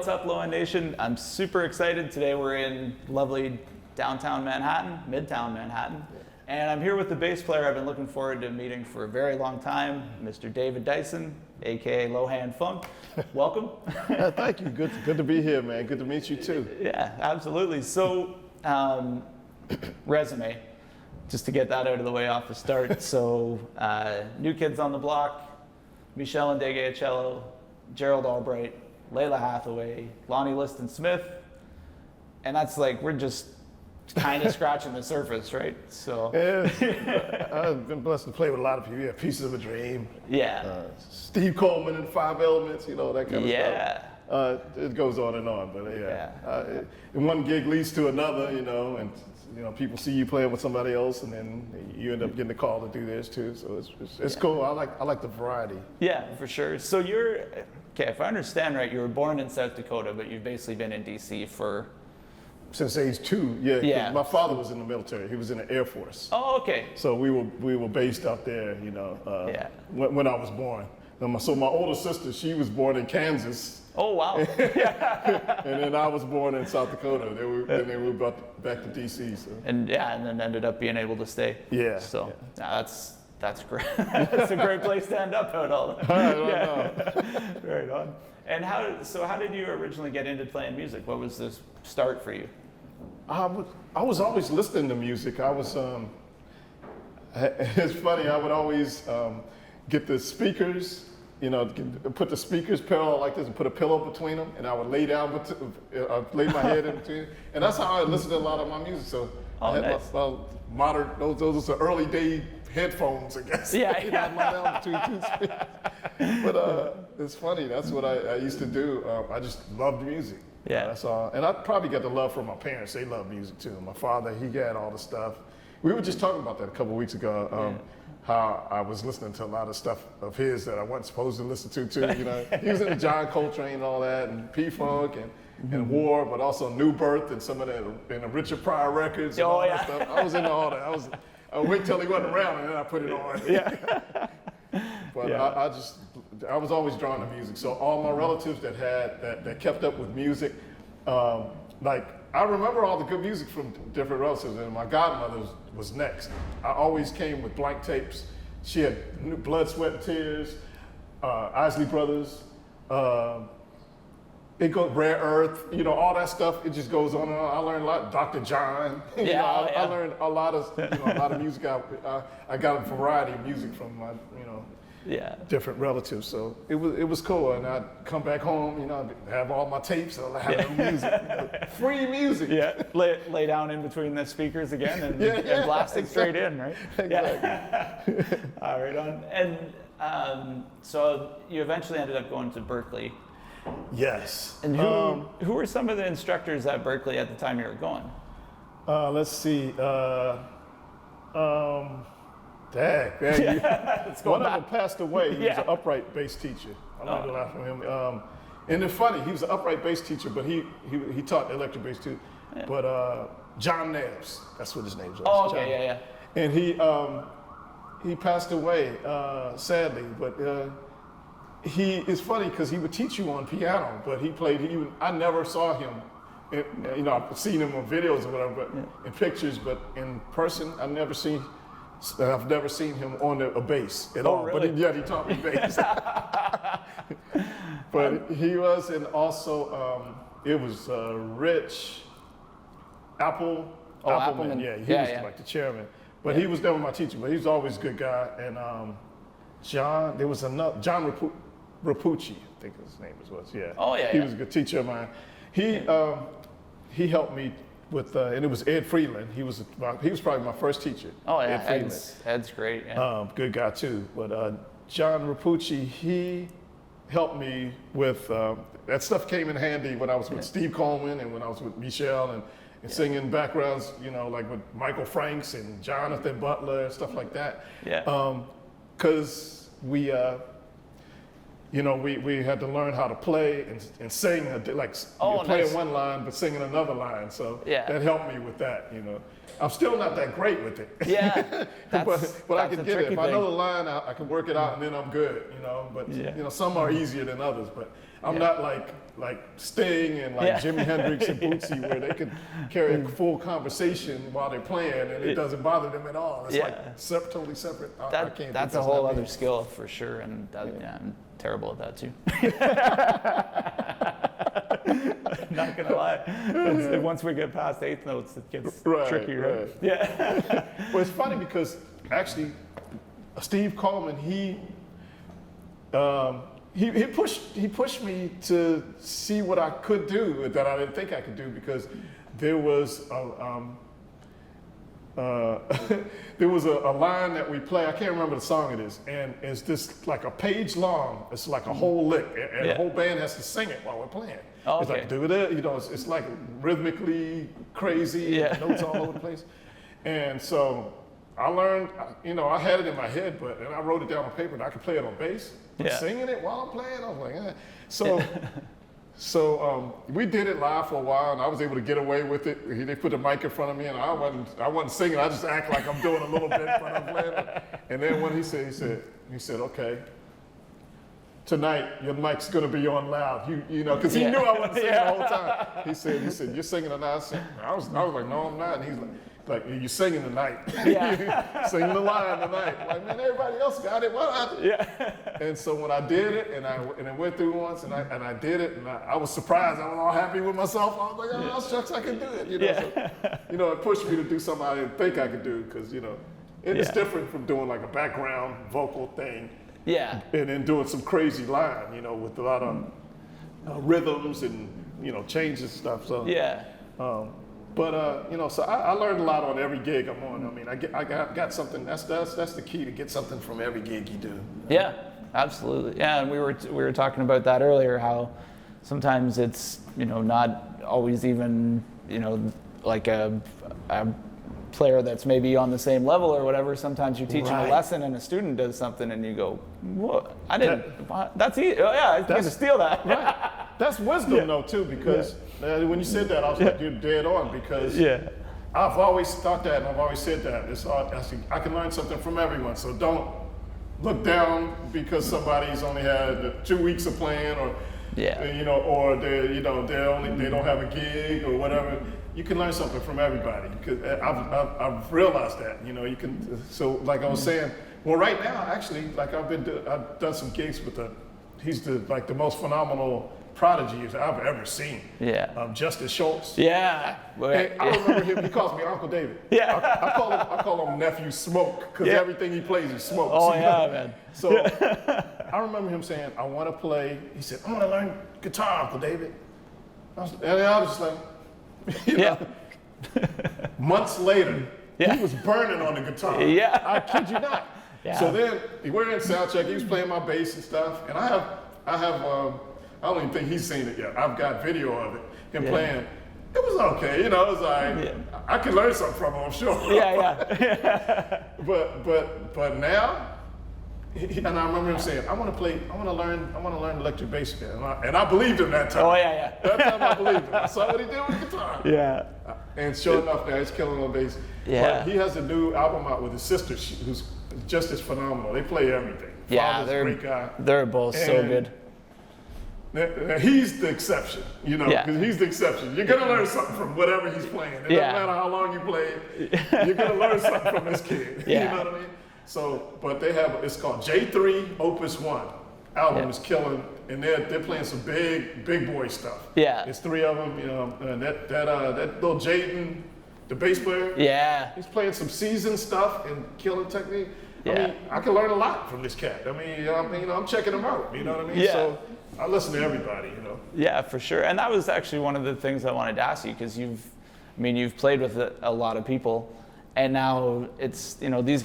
what's up, Lohan Nation? I'm super excited. Today we're in lovely downtown Manhattan, midtown Manhattan. And I'm here with the bass player I've been looking forward to meeting for a very long time, Mr. David Dyson, aka Lohan Funk. Welcome. Thank you. Good to be here, man. Good to meet you too. Yeah, absolutely. So, resume, just to get that out of the way off the start. So, New Kids on the Block, Meshell Ndegeocello, Gerald Albright, Lalah Hathaway, Lonnie Liston Smith, and that's like, we're just kind of scratching the surface, right? So yeah, I've been blessed to play with a lot of people. Yeah, Pieces of a Dream. Yeah. Steve Coleman and Five Elements, you know, that kind of Yeah. stuff. It goes on, but and one gig leads to another, you know, and you know, people see you playing with somebody else, and then you end up getting the call to do this too. So it's cool. I like the variety. Yeah, for sure. So you're okay. If I understand right, you were born in South Dakota, but you've basically been in D.C. for since age 2. Yeah. Yeah. My father was in the military. He was in the Air Force. Oh, okay. So we were based out there, you know. When I was born. So my older sister, she was born in Kansas. Oh, wow. And then I was born in South Dakota. Then they moved back to D.C. So. And then ended up being able to stay. Yeah. So that's great. That's a great place to end up at all. Right on. And how did you originally get into playing music? What was the start for you? I was always listening to music. I was it's funny. I would always get the speakers. You know, put the speakers parallel like this and put a pillow between them, and I would lay down, lay my head in between, and that's how I listened to a lot of my music. So I had nice. my modern, those are early day headphones, I guess. Yeah, you know, lay down between two speakers. But it's funny. That's what I used to do. I just loved music. Yeah. That's all. And I probably got the love from my parents. They love music too. My father, he got all the stuff. We were just talking about that a couple of weeks ago. How I was listening to a lot of stuff of his that I wasn't supposed to listen to too. You know, he was into John Coltrane and all that, and P-Funk and War, but also New Birth and some of the Richard Pryor records and all that stuff. I was into all that. I would wait till he wasn't around and then I put it on. Yeah. But I was always drawn to music. So all my relatives that kept up with music, like I remember all the good music from different relatives, and my godmother was next. I always came with blank tapes. She had Blood, Sweat, and Tears, Isley Brothers, it goes Rare Earth, you know, all that stuff. It just goes on and on. I learned a lot. Dr. John, I learned a lot of music. I got a variety of music from my, you know, different relatives. So it was cool. And I'd come back home, you know, have all my tapes, and I'd have no music, you know, free music. Yeah, lay down in between the speakers again and blast it straight in, right? Exactly. Yeah. All right, on. And so you eventually ended up going to Berklee. Yes. And who were some of the instructors at Berklee at the time you were going? Let's see. One of them passed away. He was an upright bass teacher. I learned a lot from him. And it's funny, he was an upright bass teacher, but he taught electric bass too. Yeah. But John Nabbs, that's what his name was. Oh, okay, John. And he passed away, sadly. But it's funny because he would teach you on piano, but I never saw him. You know, I've seen him on videos or whatever, but in pictures, but in person, I've never seen him on a bass at all. Really? But he taught me bass. But he was, and also it was Rich Appleman. Appleman. Yeah, he was like the chairman. But he was never my teacher, but he was always a good guy. And John Rapucci, I think his name was. Yeah. Oh yeah. He was a good teacher of mine. He helped me with, and it was Ed Friedland. He was probably my first teacher. Oh yeah, Ed's great. Yeah. Good guy too. But John Rapucci, he helped me with that stuff. Came in handy when I was with Steve Coleman and when I was with Meshell and singing backgrounds, you know, like with Michael Franks and Jonathan Butler and stuff like that. Yeah. Because you know, we had to learn how to play and sing, like Oh, you're playing nice. one line but singing another line. So Yeah. that helped me with that, you know. I'm still not that great with it. Yeah, but I that's can a get it. tricky If I know thing. the line, I can work it out and then I'm good, you know. But Yeah. you know, some are easier than others. But I'm Yeah. not like Sting and like Yeah. Jimi Hendrix and Bootsy, where they could carry a full conversation while they're playing and it doesn't bother them at all. It's Yeah. like totally separate. I That, can't. that's do a whole not other me. skill for sure, and yeah, I'm terrible at that too. Not gonna lie. Once we get past eighth notes, it gets trickier. Right. Yeah. Well, it's funny because actually, Steve Coleman, he pushed me to see what I could do that I didn't think I could do, because there was there was a line that we play. I can't remember the song it is, and it's just like a page long. It's like a whole lick, and Yeah. the whole band has to sing it while we're playing. Oh, It's okay. like do it, you know. It's like rhythmically crazy, Yeah. notes all over the place, and so I learned. You know, I had it in my head, but and I wrote it down on paper, and I could play it on bass. But Yeah. singing it while I'm playing, I was like, eh. So we did it live for a while, and I was able to get away with it. They put a mic in front of me, and I wasn't singing. I just act like I'm doing a little bit when I'm playing. And then when he said, okay, tonight your mic's gonna be on loud. You know, because he knew I wasn't singing the whole time. He said, you're singing tonight. I was like, no, I'm not. And he's like, you're singing tonight. Yeah. Singing the line tonight. Like, man, everybody else got it. Why not? Yeah. And so when I did it, and I went through once, and I did it, and I was surprised. I was all happy with myself. I was like, oh, shucks, I can do it. You know, Yeah. so, you know, it pushed me to do something I didn't think I could do, because, you know, it's Yeah. different from doing like a background vocal thing Yeah. and then doing some crazy line, you know, with a lot of rhythms and, you know, changes and stuff. So, Yeah. you know, so I learned a lot on every gig I'm on. I mean, I got something. That's the key, to get something from every gig you do. Yeah, absolutely. Yeah, and we were talking about that earlier, how sometimes it's, you know, not always even, you know, like a player that's maybe on the same level or whatever. Sometimes you're teaching a Right. lesson and a student does something and you go, what? I didn't, that's easy. Oh yeah, I was going to steal that. Right. That's wisdom, though, too, because when you said that, I was like, you're dead on, because I've always thought that, and I've always said that. I can learn something from everyone, so don't look down because somebody's only had 2 weeks of playing, or you know, or they don't have a gig or whatever. You can learn something from everybody, because I've realized that. You know, you can. So like I was saying, well, right now actually, like I've done some gigs with he's the most phenomenal prodigy I've ever seen. Yeah. Justice Schultz. Yeah. Hey, I remember him. He calls me Uncle David. Yeah. I call him Nephew Smoke, because everything he plays, he smokes. Oh yeah, man. So I remember him saying, I want to play. He said, I want to learn guitar, Uncle David. And I was just like, you know, months later, he was burning on the guitar. Yeah. I kid you not. Yeah. So then we're in sound check. He was playing my bass and stuff, and I have. I don't even think he's seen it yet. I've got video of it, him playing. It was okay, you know. It was like I could learn something from him, I'm sure. Yeah. But now, and I remember him saying, I want to learn electric bass again. And I believed him that time. Oh yeah. That time I believed him. I saw what he did with guitar. Yeah. And sure enough, now he's killing on bass. Yeah. But he has a new album out with his sister, who's just as phenomenal. They play everything. Yeah, Father's a great guy. they're both so And good. Now, he's the exception, you know, because he's the exception. You're gonna learn something from whatever he's playing. It doesn't matter how long you play, you're gonna learn something from this kid. You know what I mean? So, but they have, it's called J3 Opus 1. Album is killing, and they're playing some big boy stuff. Yeah. It's 3 of them, you know, and that little Jaden, the bass player. Yeah. He's playing some seasoned stuff and killing technique. Yeah. I mean, I can learn a lot from this cat. I mean, you know, I'm checking him out. You know what I mean? Yeah. So I listen to everybody. You know. Yeah, for sure. And that was actually one of the things I wanted to ask you, because you've played with a lot of people, and now it's, you know, these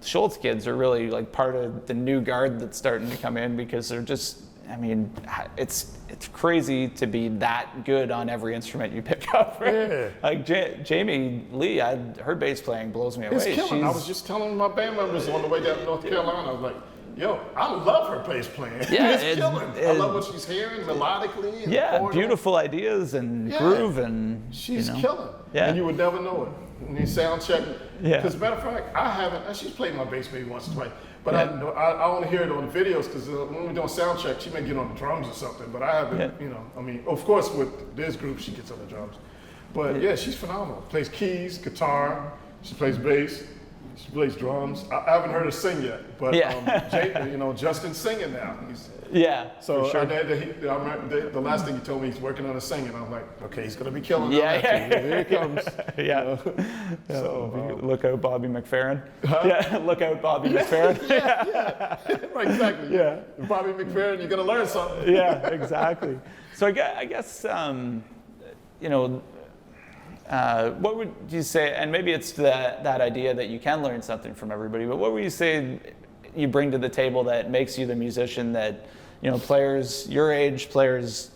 Schultz kids are really like part of the new guard that's starting to come in, because they're just, I mean, it's crazy to be that good on every instrument you pick up. Right? Yeah. Like Jamie Lee, her bass playing blows me away. It's killing. I was just telling my band members on the way down to North Carolina, I was like, yo, I love her bass playing. Yeah, it's killing. I love what she's hearing melodically. And Yeah, chordal. beautiful ideas and groove and she's you know. killing. Yeah. And you would never know it. When you sound check. Yeah. Because matter of fact, I haven't. She's played my bass maybe once or twice, but Yeah. I only hear it on videos because when we're doing sound check, she may get on the drums or something. But I haven't. Yeah. You know, I mean, of course with this group she gets on the drums, but yeah, she's phenomenal. Plays keys, guitar. She plays bass. She plays drums. I haven't heard her sing yet, but Justin's singing now. So for sure. I remember the last thing he told me, he's working on his singing. I'm like, okay, he's gonna be killing it. Here he comes. Yeah. So Look out, Bobby McFerrin. Yeah, look out, Bobby McFerrin. right, exactly. Yeah. Bobby McFerrin, you're gonna learn something. Yeah, exactly. So I guess what would you say? And maybe it's that idea that you can learn something from everybody. But what would you say you bring to the table that makes you the musician that players your age, players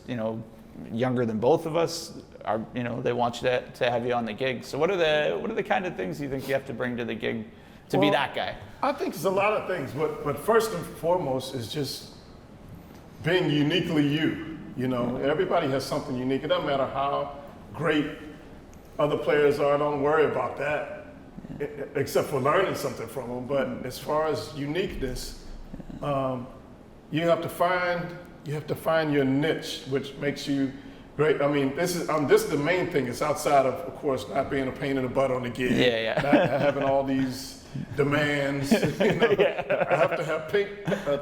younger than both of us are they want you to have you on the gig. So what are the kind of things you think you have to bring to the gig to be that guy? I think it's a lot of things, but first and foremost is just being uniquely you. Everybody has something unique. It doesn't matter how great other players are. Don't worry about that, except for learning something from them. But as far as uniqueness, you have to find your niche, which makes you great. I mean, this is the main thing. It's outside of course, not being a pain in the butt on the gig. Not having all these demands. I have to have pink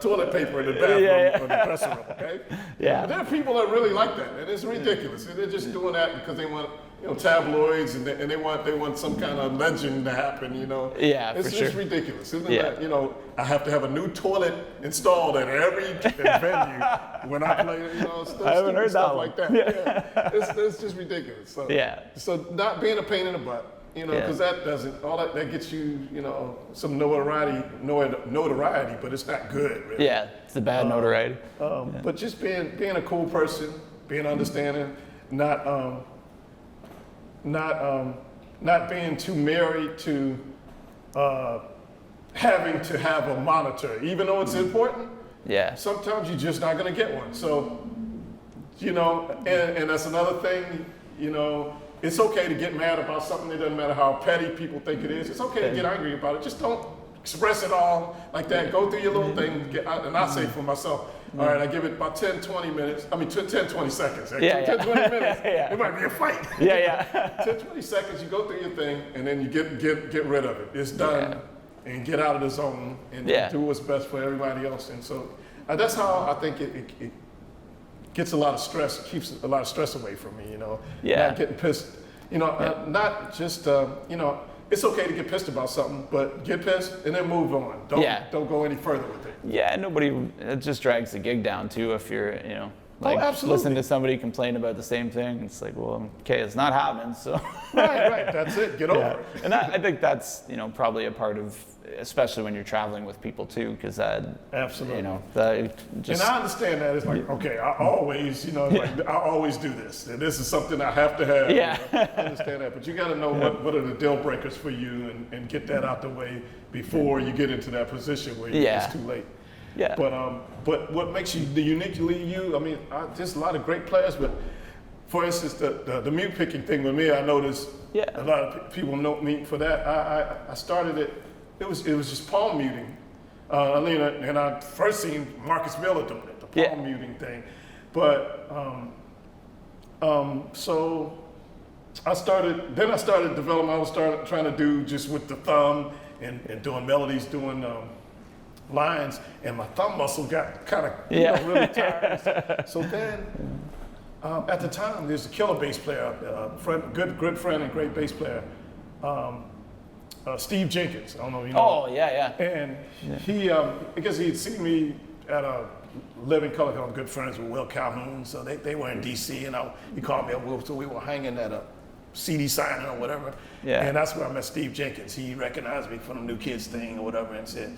toilet paper in the bathroom or the dressing room. Okay. But there are people that really like that, and it's ridiculous. And they're just doing that because they want tabloids and they want some kind of legend to happen. It's ridiculous, isn't it? I have to have a new toilet installed at every venue when I play. I haven't heard stuff that like that. It's just ridiculous. So not being a pain in the butt. Because that doesn't, that gets you, some notoriety, but it's not good, really. Yeah, it's a bad notoriety. But just being a cool person, being understanding, not being too married to having to have a monitor, even though it's important. Yeah. Sometimes you're just not gonna get one. So, and that's another thing, it's okay to get mad about something. It doesn't matter how petty people think it is. It's okay to get angry about it. Just don't express it all like that. Go through your little thing. And I say for myself, all right, I give it about 10, 20 minutes. I mean, 10, 20 seconds. 10, 20 minutes. It might be a fight. 10, 20 seconds, you go through your thing, and then you get rid of it. It's done, and get out of the zone, and do what's best for everybody else. And so that's how I think it gets a lot of stress, keeps a lot of stress away from me, Not getting pissed, not just, it's okay to get pissed about something, but get pissed and then move on. Don't go any further with it. Yeah, it just drags the gig down too if you're, absolutely. listen to somebody complain about the same thing. It's like, well, okay, it's not happening, so. Right, that's it, get over it. And I think that's, probably a part of, especially when you're traveling with people too, because absolutely. And I understand that. It's like, okay, I always do this. And this is something I have to have. I understand that. But you got to know what are the deal breakers for you and get that out the way before you get into that position where it's too late. Yeah. But what makes you uniquely you? I mean, there's a lot of great players, but for instance, the mute picking thing with me, I noticed a lot of people know me for that. I started it. It was just palm muting. And I first seen Marcus Miller doing it, the palm muting thing. But so I started developing. I was trying to do just with the thumb and doing melodies, doing lines, and my thumb muscle got kind of really tired. So then, at the time, there's a killer bass player, good friend and great bass player. Steve Jenkins, I don't know if you know. Oh, yeah. And he, I guess he'd seen me at a Living Color, I'm good friends with Will Calhoun, so they were in D.C. and he called me up, so we were hanging at a CD signing or whatever. Yeah. And that's where I met Steve Jenkins. He recognized me from the New Kids thing or whatever and said,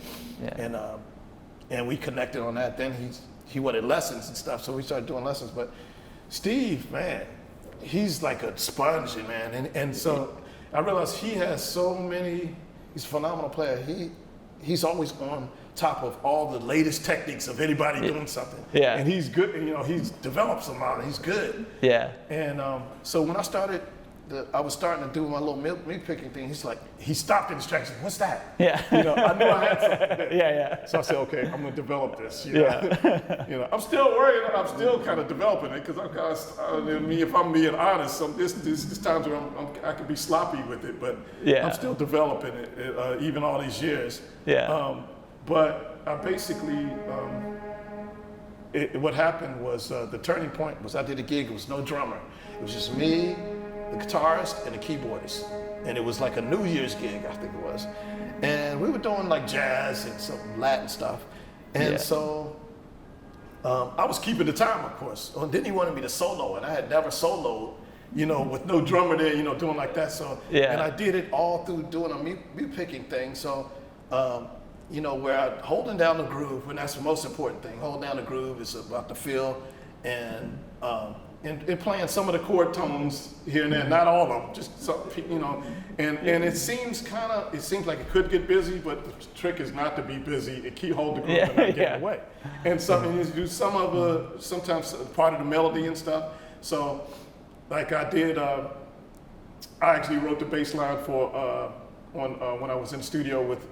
and we connected on that. Then he wanted lessons and stuff, so we started doing lessons. But Steve, man, he's like a sponge, man. And so I realized he has so many, he's a phenomenal player. he's always on top of all the latest techniques of anybody doing something. Yeah. And he's good, you know, he's developed some out, he's good. Yeah. And so when I started, I was starting to do my little meat picking thing, he stopped in his tracks, what's that? Yeah. You know, I knew I had something there. Yeah. So I said, okay, I'm gonna develop this. You know? Yeah. You know, I'm still working, I'm still kind of developing it, because if I'm being honest, there's times where I could be sloppy with it, but Yeah. I'm still developing it, even all these years. Yeah. But I basically, what happened was the turning point was I did a gig. It was no drummer. It was just me, the guitarist, and the keyboardist. And it was like a New Year's gig, I think it was. And we were doing like jazz and some Latin stuff. And so I was keeping the time, of course. And then he wanted me to solo, and I had never soloed, you know, with no drummer there, you know, doing like that. So, and I did it all through doing a mute picking thing. So, you know, where I'm holding down the groove, and that's the most important thing. Holding down the groove is about the feel, and playing some of the chord tones here and there, not all of them, just some, you know. And it seems like it could get busy, but the trick is not to be busy. It keep hold the groove and not get away. And you do sometimes part of the melody and stuff. So, like I did, I actually wrote the bass line for. When I was in the studio with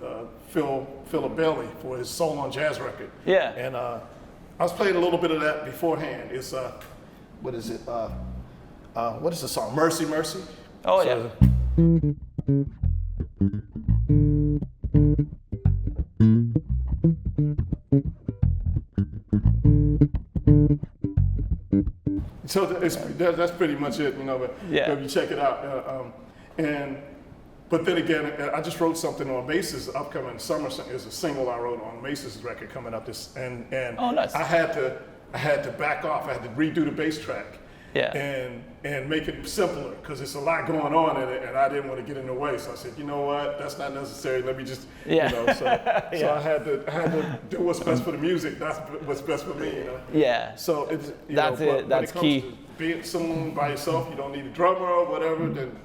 Philip Bailey for his Soul on Jazz record. Yeah. And I was playing a little bit of that beforehand. It's what is it? What is the song? Mercy, Mercy. Oh, so, So that's pretty much it, you know. But if you check it out, But then again, I just wrote something on Mace's upcoming summer. Is a single I wrote on Mace's record coming up. And oh, nice. I had to back off. I had to redo the bass track. Yeah. And make it simpler, because it's a lot going on in it, and I didn't want to get in the way. So I said, you know what, that's not necessary. Let me just, you know. So I had to do what's best for the music. That's what's best for me, you know. Yeah. So it's that's key. To being someone by yourself, you don't need a drummer or whatever. Then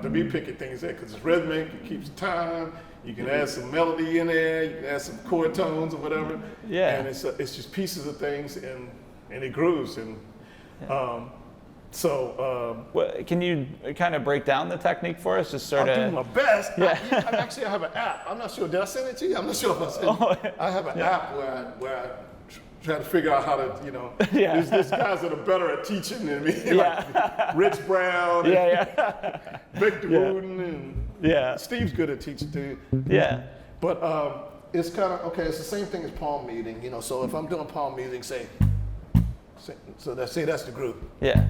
the beat picking things there, because it's rhythmic, it keeps time. You can add some melody in there, you can add some chord tones or whatever. Yeah. And it's just pieces of things, and it grooves. And well, can you kind of break down the technique for us? Just sort of. I'm doing my best. Yeah. I have an app. I'm not sure. Did I send it to you? I'm not sure if I sent it. I have an app where I try to figure out how to, you know. There's guys that are better at teaching than me. Like Rich Brown. Victor Wooten and Steve's good at teaching too. Yeah. But it's kind of it's the same thing as palm muting, you know. So if I'm doing palm muting, say that's the groove. Yeah.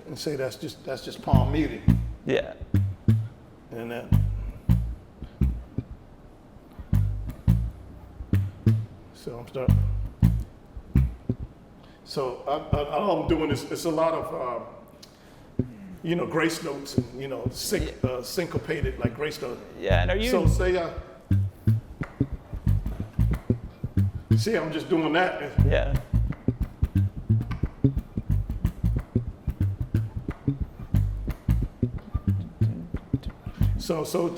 And say that's just palm muting. Yeah. And then so I'm starting. So all I'm doing is it's a lot of you know, grace notes and, you know, syncopated like grace notes. Yeah. And are you? So say see, I'm just doing that. Yeah. So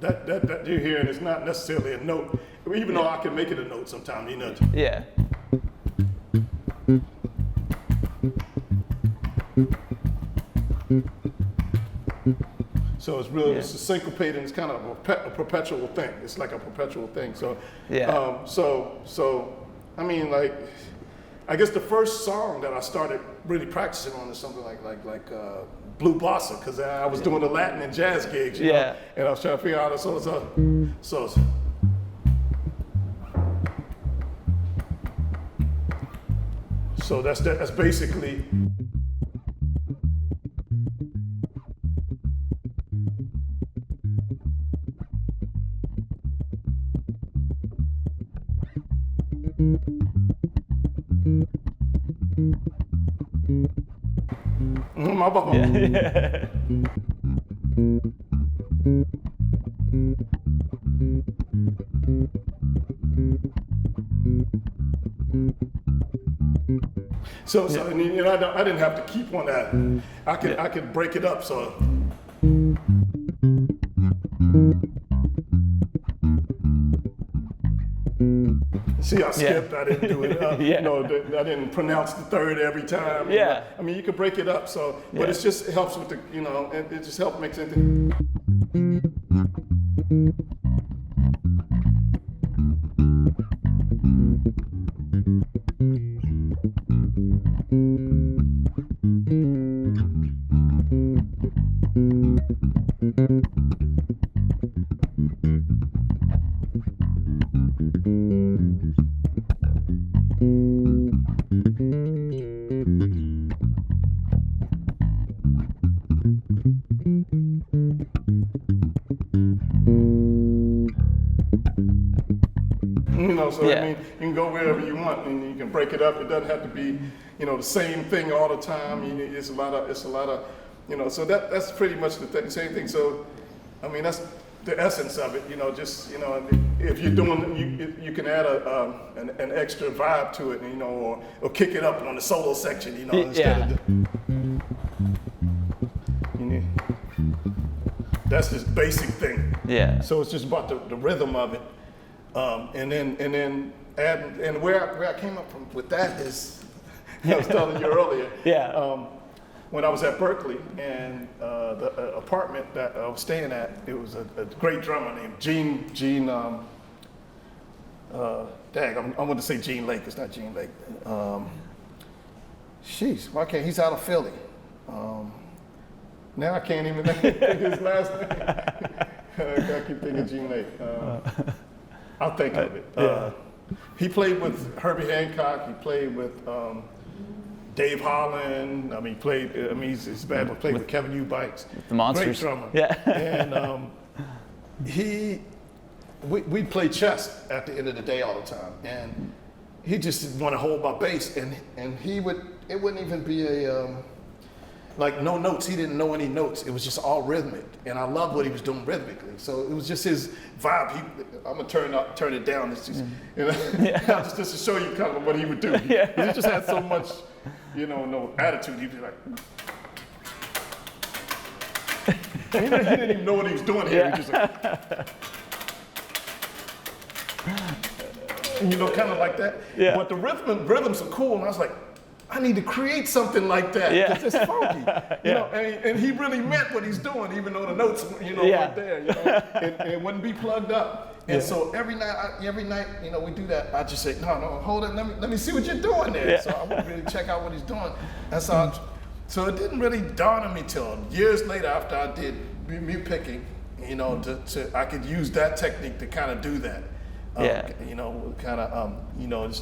that you're hearing is not necessarily a note, even though I can make it a note sometimes, you know. Yeah. So it's really it's a syncopated. It's kind of a perpetual thing. It's like a perpetual thing. So so I mean, like, I guess the first song that I started really practicing on is something like Blue Bossa, because I was doing the Latin and jazz gigs, you know, and I was trying to figure out so that's basically. So and, you know, I didn't have to keep on that. I could break it up. So See, I skipped. I didn't do it. Yeah. I didn't pronounce the third every time. Yeah. I mean, you can break it up. So, but Yeah. it helps with the, it just helps make sense. So Yeah. I mean, you can go wherever you want, and you can break it up. It doesn't have to be, the same thing all the time. It's a lot of, So that's pretty much the same thing. So, I mean, that's the essence of it. If you're doing, you can add an extra vibe to it, or kick it up on the solo section, instead of. That's just basic thing. Yeah. So it's just about the rhythm of it. And then add, and where I came up from with that is, I was telling you earlier. Yeah. When I was at Berklee, and the apartment that I was staying at, it was a great drummer named Gene. I want to say Gene Lake. It's not Gene Lake. Why can't he's out of Philly? Now I can't even think his last name. I keep thinking Gene Lake. I'll think of it. He played with Herbie Hancock. He played with Dave Holland. I mean, he's bad, but played with Kevin Eubanks. The Monsters. Great drummer. Yeah. And we played chess at the end of the day all the time, and he just didn't want to hold my bass, and it wouldn't even be like no notes. He didn't know any notes. It was just all rhythmic, and I loved what he was doing rhythmically. So it was just his vibe. I'm gonna turn it down. It's just, just to show you kind of what he would do. He just had so much, no attitude. He'd be like, he didn't even know what he was doing here. He just like, kind of like that. Yeah. But the rhythms are cool, and I was like, I need to create something like that because it's funky, and he really meant what he's doing, even though the notes, weren't there, and it wouldn't be plugged up. And so every night, we do that. I just say, no, hold it, let me see what you're doing there. Yeah. So I would really check out what he's doing. So it didn't really dawn on me till years later after I did mute picking, I could use that technique to kind of do that.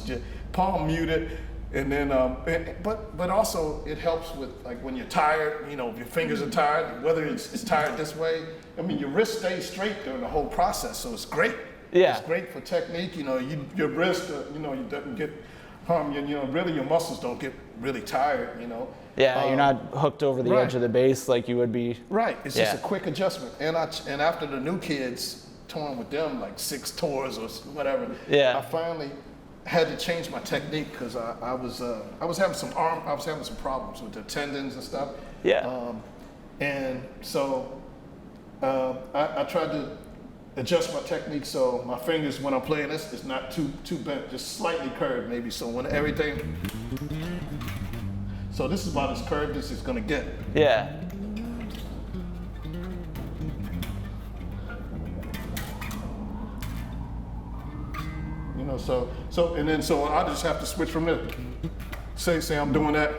Just palm muted. And then, but also it helps with like when you're tired, if your fingers are tired, whether it's tired this way. I mean, your wrist stays straight during the whole process, so it's great. Yeah. It's great for technique. Your wrist, you doesn't get harmed. Really your muscles don't get really tired. Yeah, you're not hooked over the edge of the bass like you would be. Right. It's just a quick adjustment. And after the new kids touring with them, like 6 tours or whatever. Yeah. I finally had to change my technique because I was having some problems with the tendons and stuff. Yeah. And so I tried to adjust my technique so my fingers when I'm playing this is not too bent, just slightly curved maybe. So when everything, so this is about as curved as it's gonna get. Yeah. So I just have to switch from this. Say I'm doing that.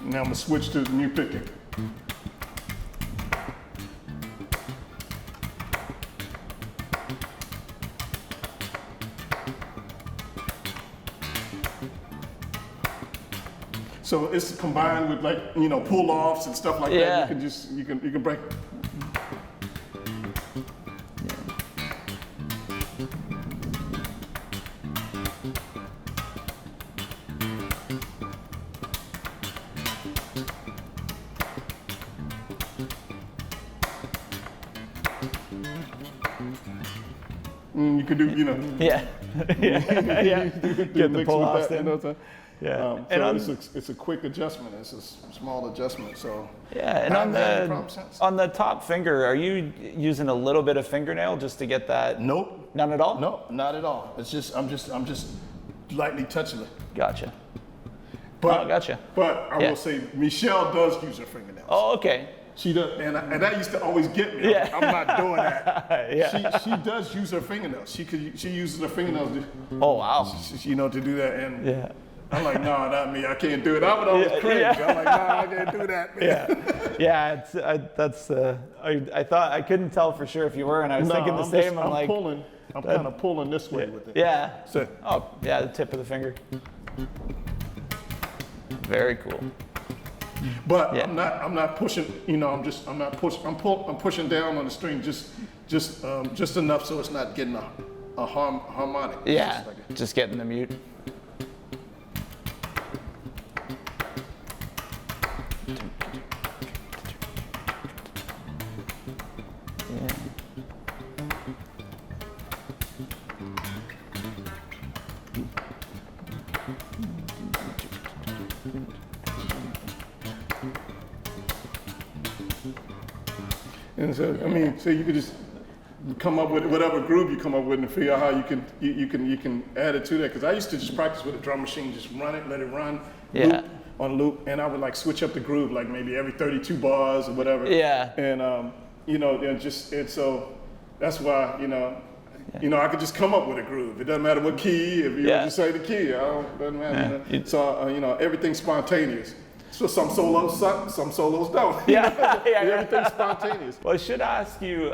Now I'm gonna switch to mute picking. So it's combined with like, pull offs and stuff like that. You can break. You could do, Yeah. Yeah. Get the pull offs in. Yeah. It's a quick adjustment. It's a small adjustment. So yeah, and on the top finger, are you using a little bit of fingernail just to get that? Nope. None at all? No, not at all. It's just I'm just lightly touching it. Gotcha. But gotcha. But I will say Meshell does use her fingernails. Oh, okay. She does, and that used to always get me. Yeah. I'm not doing that. Yeah. She does use her fingernails. She uses her fingernails. Oh wow. To do that. And Yeah. I'm like, no, not me. I can't do it. I would always cringe. Yeah. I'm like, no, I can't do that. Man. I thought I couldn't tell for sure if you were, and I was thinking the same. I'm like, pulling. I'm kind of pulling this way with it. Yeah. So, Oh yeah, the tip of the finger. Very cool. but I'm not pushing. I'm pushing down on the string just enough so it's not getting a harmonic. Yeah. Just getting the mute. And so, I mean, so you could just come up with whatever groove you come up with and figure out how you can add it to that. Because I used to just practice with a drum machine, just run it, let it run, Yeah. loop on loop, and I would like switch up the groove, like maybe every 32 bars or whatever. Yeah. And so that's why I could just come up with a groove. It doesn't matter what key. If you just say the key, doesn't matter. Yeah. So everything's spontaneous. So some solos don't. Yeah. Everything's spontaneous. Well, I should ask you,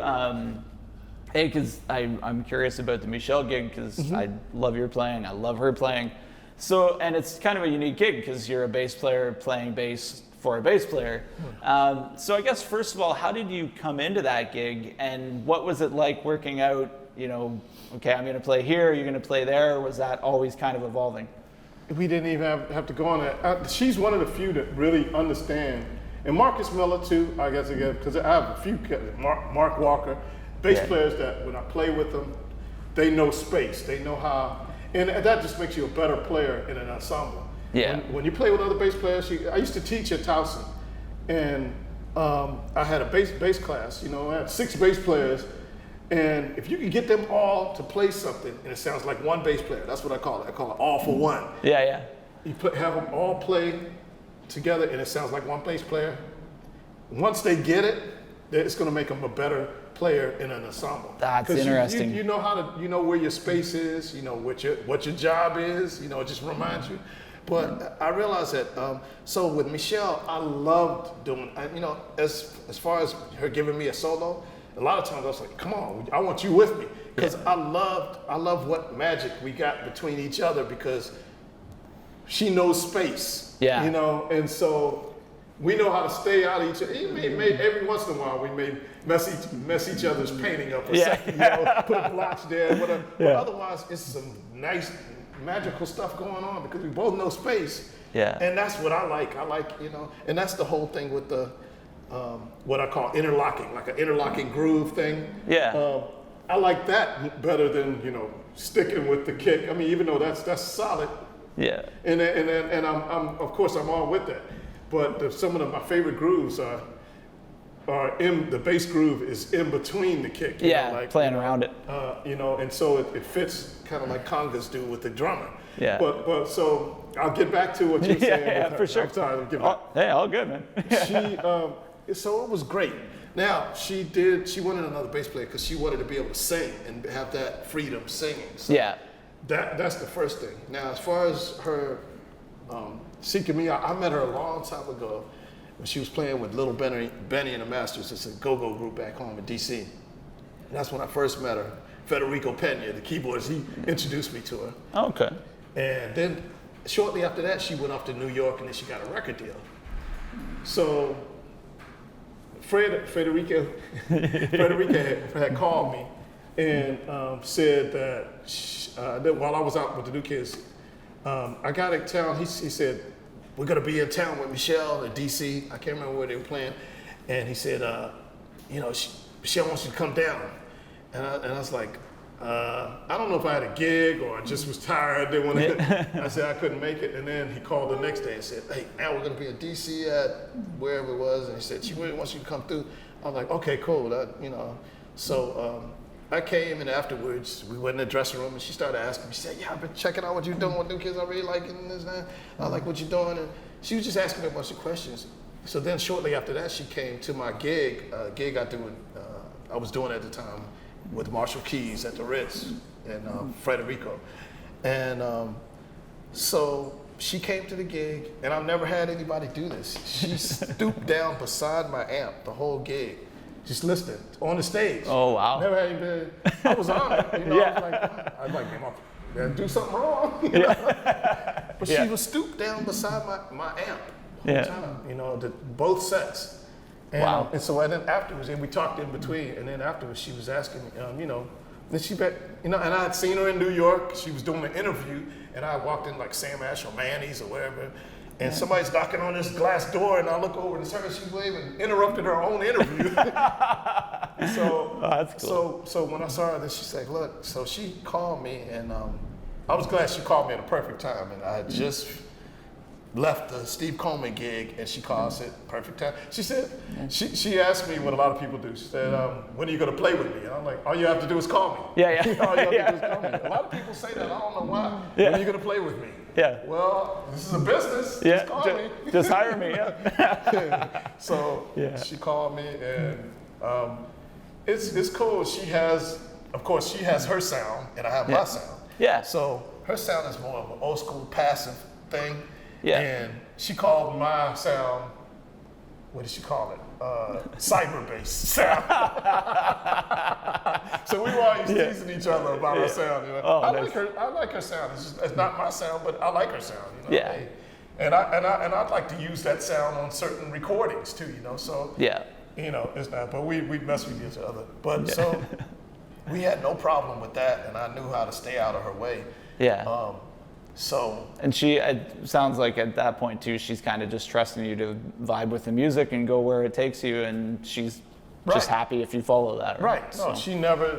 because I'm curious about the Meshell gig, because I love your playing, I love her playing. So, and it's kind of a unique gig because you're a bass player playing bass for a bass player. So I guess first of all, how did you come into that gig, and what was it like working out, okay, I'm going to play here, you're going to play there, or was that always kind of evolving? We didn't even have to go on that. She's one of the few that really understand, and Marcus Miller too, I guess, because I have a few, Mark Walker, bass players that when I play with them, they know space, they know how, and that just makes you a better player in an ensemble. Yeah. When you play with other bass players, I used to teach at Towson, and I had a bass class, I had 6 bass players, and if you can get them all to play something, and it sounds like one bass player, that's what I call it. I call it all for one. Yeah. You have them all play together, and it sounds like one bass player. Once they get it, it's going to make them a better player in an ensemble. That's interesting. You know where your space is, what your job is, it just reminds you. But I realized that, so with Meshell, I loved doing, as far as her giving me a solo, a lot of times I was like, come on, I want you with me. Because I love what magic we got between each other, because she knows space. Yeah. And so we know how to stay out of each other. Every once in a while we may mess each other's painting up or something, put a blotch there, whatever. But otherwise it's some nice magical stuff going on because we both know space. Yeah. And that's what I like. And that's the whole thing with the what I call interlocking, like an interlocking groove thing. Yeah. I like that better than sticking with the kick. I mean, even though that's solid. Yeah. And I'm of course I'm all with that. But some of my favorite grooves are in the bass groove is in between the kick. Playing around it. And so it fits kind of like congas do with the drummer. Yeah. But so I'll get back to what you were saying. Yeah, for sure. I'm sorry. Hey, all good, man. So it was great. Now she wanted another bass player because she wanted to be able to sing and have that freedom singing. So that's the first thing. Now as far as her seeking me out, I met her a long time ago when she was playing with Little Benny and the Masters. It's a go-go group back home in D.C. And that's when I first met her. Federico Pena, the keyboardist, he introduced me to her. Okay. And then shortly after that, she went off to New York and then she got a record deal. So Federica had called me and said that while I was out with the New Kids, I got in town. He said, we're going to be in town with Meshell in D.C. I can't remember where they were playing. And he said, Meshell wants you to come down. And I was like, I don't know if I had a gig or I just was tired. They wanted. I said I couldn't make it, and then he called the next day and said, "Hey, now we're going to be in D.C. at wherever it was," and he said, "She really wants you to come through." I was like, "Okay, cool." So I came, and afterwards we went in the dressing room, and she started asking me. She said, "Yeah, I've been checking out what you're doing with new kids. I really like it and this and that. I like what you're doing." And she was just asking me a bunch of questions. So then shortly after that, she came to my gig I was doing at the time with Marshall Keys at the Ritz in Frederico. And so she came to the gig, and I've never had anybody do this. She stooped down beside my amp the whole gig, just listening on the stage. Oh, wow. Never had anybody. I was honored. I was like, did I do something wrong? But she was stooped down beside my amp the whole time, both sets. And, wow. And then afterwards, and we talked in between, and then afterwards she was asking me, then she bet, and I had seen her in New York. She was doing an interview, and I walked in like Sam Ash or Manny's or wherever, and somebody's knocking on this glass door, and I look over and she's waving, interrupted her own interview. That's cool. So when I saw her, then she said, "Look," so she called me, and I was glad she called me at a perfect time, and I had just left the Steve Coleman gig, and she called and said, "Perfect time." She said, she asked me what a lot of people do. She said, "When are you going to play with me?" And I'm like, "All you have to do is call me." Yeah. All you have to do is call me. A lot of people say that. I don't know why. Yeah. When are you going to play with me? Yeah. Well, this is a business. Yeah. Just call me. Just hire me. Yeah. So she called me, and it's cool. Of course, she has her sound, and I have my sound. Yeah. So her sound is more of an old school passive thing. Yeah. And she called my sound, what did she call it? Cyber-based sound. So we were always teasing each other about her sound. Oh, I like her sound. It's not my sound, but I like her sound. Yeah. And I'd like to use that sound on certain recordings too. So it's not. But we mess with each other. But so we had no problem with that, and I knew how to stay out of her way. Yeah. And it sounds like at that point too, she's kind of just trusting you to vibe with the music and go where it takes you, and she's just happy if you follow that. Right. No, she never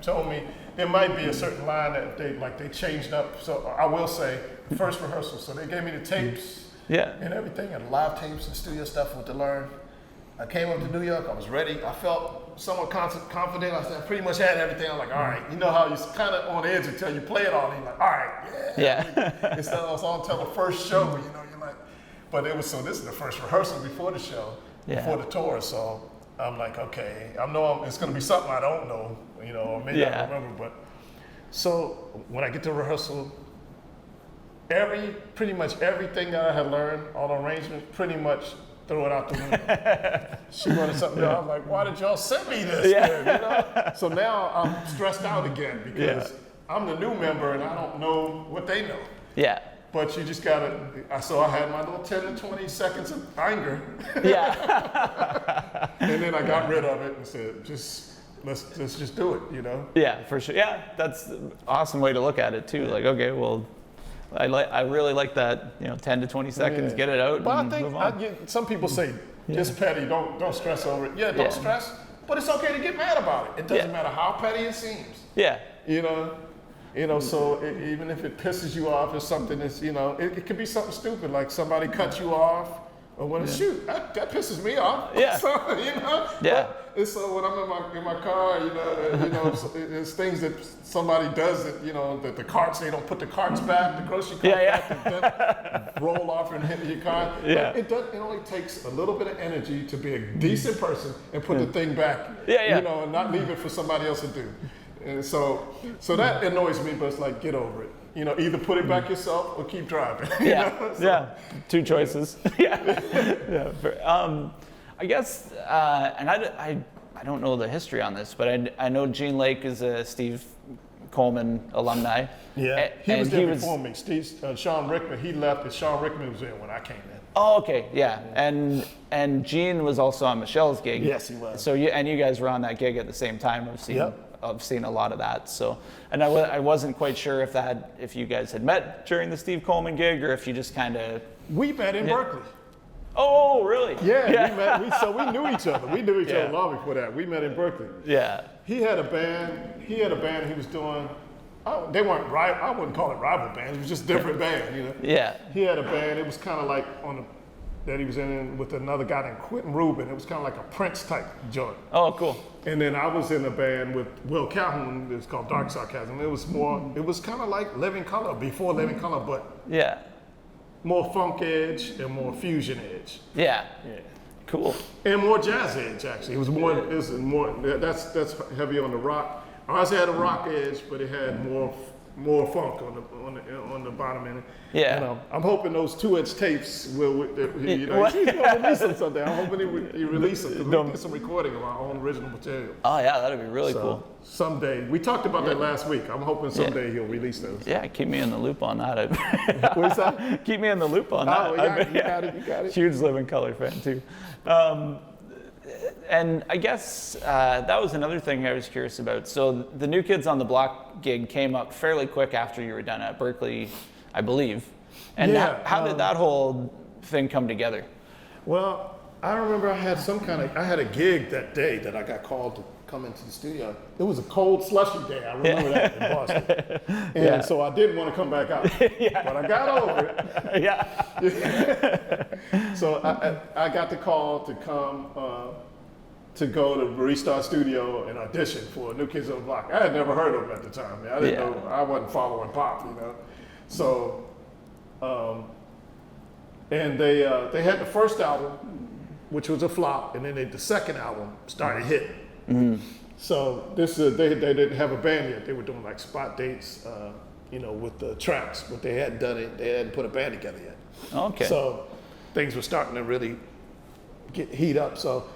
told me. There might be a certain line that they changed up. So I will say, first rehearsal. So they gave me the tapes and everything, and live tapes and studio stuff to learn. I came up to New York. I was ready. I felt somewhat confident. I pretty much had everything. I'm like, all right. You know how you're kind of on edge until you play it all. And you're like, all right, yeah. Instead of on until the first show, you're like, but this is the first rehearsal before the show, before the tour. So I'm like, okay, I know it's going to be something I don't know, or maybe I don't remember. But so when I get to rehearsal, pretty much everything that I had learned, all the arrangements, pretty much throw it out the window. She wanted something else. I'm like, why did y'all send me this? Yeah. So now I'm stressed out again because I'm the new member and I don't know what they know. Yeah. But you just gotta. So I had my little 10 to 20 seconds of anger. Yeah. And then I got rid of it and said, let's just do it. Yeah, for sure. Yeah, that's an awesome way to look at it too. Like, okay, well, I really like that, 10 to 20 seconds, get it out. But and move on. Some people say, just petty, don't stress over it. Yeah, don't stress, but it's okay to get mad about it. It doesn't matter how petty it seems. Yeah. So even if it pisses you off or something, it's, it could be something stupid, like somebody cut you off or when shoot, that pisses me off. Yeah. So, Yeah. And so when I'm in my car, there's things that somebody does that, the carts, they don't put the carts back, the grocery carts back, and then roll off and hit your car. Yeah. It only takes a little bit of energy to be a decent person and put the thing back. And not leave it for somebody else to do. And so that annoys me, but it's like, get over it. Either put it back yourself or keep driving. Two choices. I guess, and I don't know the history on this, but I know Gene Lake is a Steve Coleman alumni. Yeah, he was there before me. Sean Rickman, he left, and Sean Rickman was there when I came in. Oh, okay, yeah. And Gene was also on Meshell's gig. Yes, he was. So you guys were on that gig at the same time. I've seen a lot of that. So, and I wasn't quite sure if you guys had met during the Steve Coleman gig or if you just kind of. We met in Berklee. Oh, really? Yeah, we knew each other. We knew each Yeah. other long before that. We met in Berklee. Yeah. He had a band he was doing. They weren't I wouldn't call it rival bands. It was just different band, you know. Yeah. He had a band. It was kind of like that he was in with another guy named Quentin Rubin. It was kind of like a Prince type joint. Oh, cool. And then I was in a band with Will Calhoun. It was called Dark Sarcasm. It was kind of like Living Colour before Living Colour, but Yeah. more funk edge and more fusion edge. Yeah. Yeah. Cool. And more jazz edge, actually. It was more. That's heavy on the rock. Ours had a rock edge, but it had more funk on the bottom end. Yeah. And, I'm hoping those 2-inch tapes will. He's gonna release them someday. I'm hoping he release them because we did some recording of our own original material. Oh, yeah, that'd be really So cool. someday, we talked about that last week. I'm hoping someday he'll release those. Yeah, keep me in the loop on that. What's that? Keep me in the loop on that. Oh, you got it. Huge Living Colour fan too. And I guess that was another thing I was curious about. So the New Kids on the Block gig came up fairly quick after you were done at Berklee, I believe. And Yeah, how did that whole thing come together? Well, I remember I had a gig that day that I got called to come into the studio. It was a cold, slushy day. I remember that in Boston. And so I didn't want to come back out. But I got over it. Yeah. So I got the call to come to go to Restart Studio and audition for New Kids on the Block. I had never heard of them at the time. I didn't know, I wasn't following pop, you know. So, and they had the first album, which was a flop, and then the second album started hitting. Mm-hmm. So they didn't have a band yet. They were doing like spot dates, with the tracks, but they hadn't done it. They hadn't put a band together yet. Okay. So things were starting to really heat up. So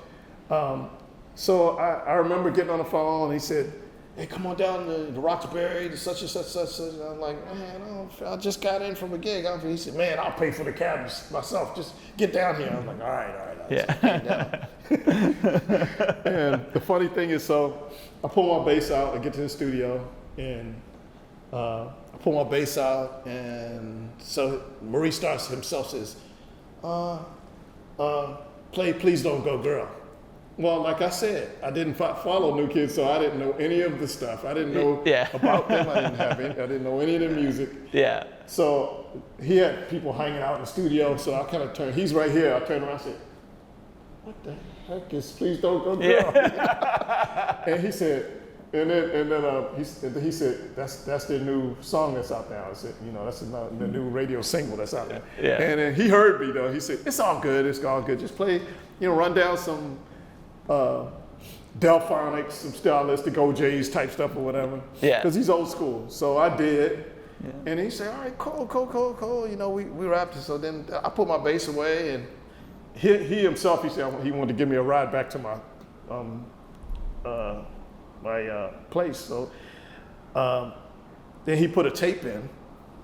I remember getting on the phone, and he said, "Hey, come on down to Roxbury to such and such, such." And I'm like, "Man, I just got in from a gig." He said, "Man, I'll pay for the cabs myself. Just get down here." I was like, "All right." Yeah. And the funny thing is, so I pull my bass out, I get to the studio, and I pull my bass out, and so Maurice Starks himself says, "Play Please Don't Go Girl." Well, like I said, I didn't follow New Kids, so I didn't know any of the stuff. I didn't know about them. I didn't know any of their music. Yeah. So he had people hanging out in the studio, so I kind of turned, he's right here. I turned around and said, "What the heck is Please Don't Go Girl?" Yeah. And he said, he said, that's their new song that's out now. I said, that's the new radio single that's out there. Yeah. And then he heard me though. He said, "It's all good. It's all good. Just play, run down some Delphonics, some stylistic OJs type stuff or whatever." Yeah. Because he's old school. So I did. Yeah. And he said, "All right, cool. We rapped it." So then I put my bass away, and he himself, he said he wanted to give me a ride back to my place. So then he put a tape in.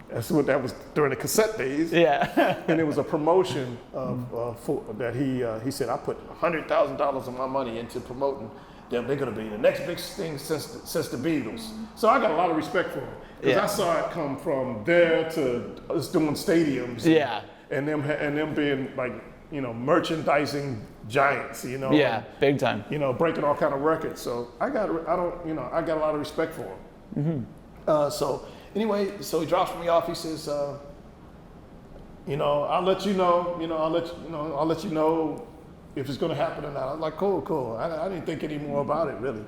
That was during the cassette days. Yeah. And it was a promotion that he said, "I put $100,000 of my money into promoting them. They're going to be the next big thing since the Beatles." So I got a lot of respect for him because I saw it come from there to us doing stadiums. Yeah. And them being like merchandising giants. Yeah, and, big time. Breaking all kind of records. So I got a lot of respect for him. Mm-hmm. Anyway, so he drops me off. He says, "I'll let you know. I'll let you know if it's going to happen or not." I was like, "Cool." I didn't think any more about it really.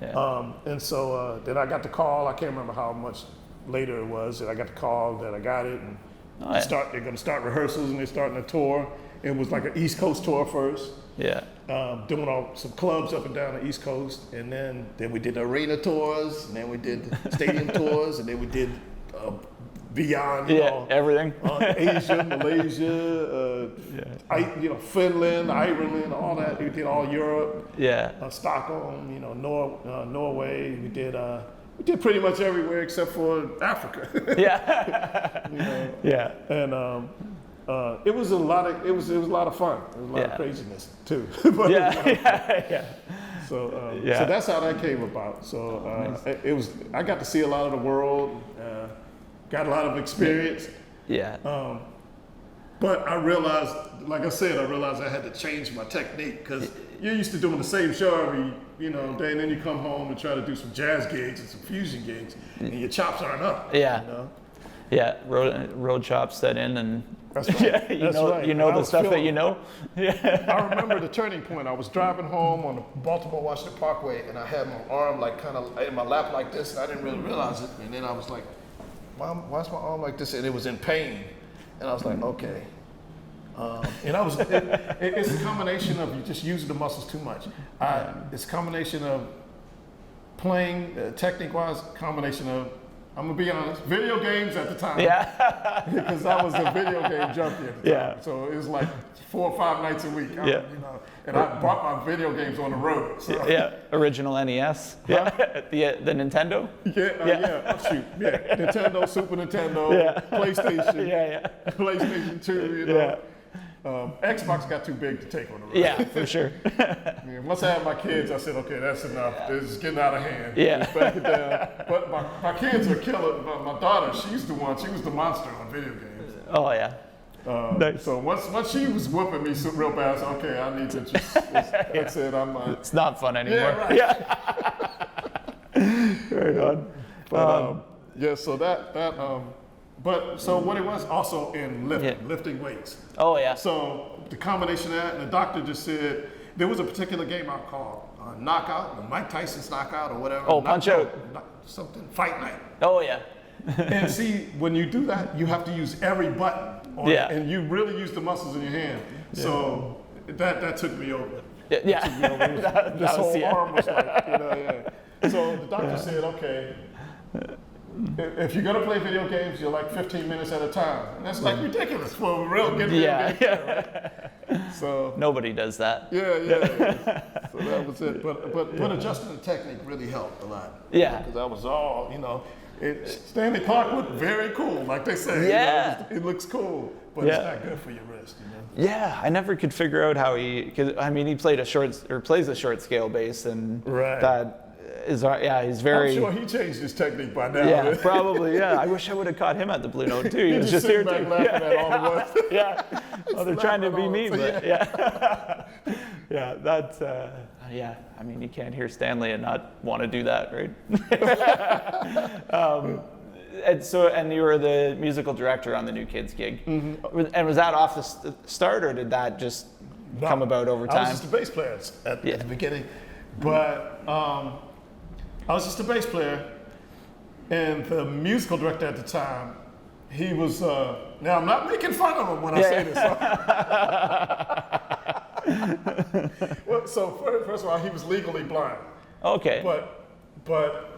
Yeah. And so then I got the call. I can't remember how much later it was. And I got the call that I got it, and they're going to start rehearsals, and they're starting a tour. It was like an East Coast tour first. Yeah. Doing some clubs up and down the East Coast, and then we did arena tours, and then we did stadium tours, and then we did beyond. Everything. Asia, Malaysia, Finland, Ireland, all that. We did all Europe. Yeah. Stockholm, Norway. We did pretty much everywhere except for Africa. Yeah. Yeah. And it was a lot of fun. It was a lot of craziness too. But yeah. So that's how that came about. So I got to see a lot of the world, got a lot of experience. Yeah. But I realized, like I said, I had to change my technique because you're used to doing the same show every, day, and then you come home and try to do some jazz gigs and some fusion gigs, and your chops aren't up. Yeah. You know? Yeah, road chops set in, and That's right. yeah, you know the stuff that you know. Yeah. I remember the turning point. I was driving home on the Baltimore-Washington Parkway, and I had my arm like kind of in my lap like this, and I didn't really realize it. And then I was like, why's my arm like this? And it was in pain. And I was like, okay. And it's a combination of you just using the muscles too much. It's a combination of playing, technique-wise, combination of, I'm gonna be honest, video games at the time. Yeah. Because I was a video game junkie at the time. Yeah. So it was like 4 or 5 nights a week. Yeah. And I brought my video games on the road. So. Yeah. Original NES. Huh? Yeah. The Nintendo. Yeah. Shoot. Yeah. Nintendo, Super Nintendo, Yeah. PlayStation. Yeah. PlayStation 2. Yeah. Xbox got too big to take on the road. Yeah, for sure. Once I had my kids, I said, okay, that's enough. This is getting out of hand. Yeah. Just back it down. But my kids are killer. My daughter, she was the monster on video games. Oh yeah. Nice. So once she was whooping me real bad, I said, okay, I need to just, that's it. It's not fun anymore. Yeah, right. Yeah. Right on. But, so what it was also in lifting weights. Oh yeah. So the combination of that, and the doctor just said, there was a particular game I called Knockout, or Mike Tyson's Knockout or whatever. Oh, Punch Out. Something, Fight Night. Oh yeah. And see, when you do that, you have to use every button. And you really use the muscles in your hand. Yeah. So that took me over. Yeah. Took me over. This whole arm was like, So the doctor said, okay, if you're gonna play video games, you're like 15 minutes at a time. And that's like ridiculous for a real good video game, right? So nobody does that. Yeah. So that was it. But adjusting the technique really helped a lot. Yeah. Because I was all, Stanley Clark looked very cool, like they say. Yeah. It looks cool, but it's not good for your wrist. Yeah, I never could figure out how because he plays a short scale bass, and that is he's very. I'm sure he changed his technique by now. Yeah, probably. Yeah, I wish I would have caught him at the Blue Note too. He was just here back laughing at all the ones. Yeah. Well, they're trying to be me, but yeah. Yeah, that's you can't hear Stanley and not want to do that, right? And you were the musical director on the New Kids gig. Mm-hmm. And was that off the start, or did that just come about over time? I was just a bass player at the beginning, but I was just a bass player, and the musical director at the time, he was. Now I'm not making fun of him when I say this. Well, so first of all, he was legally blind. Okay. But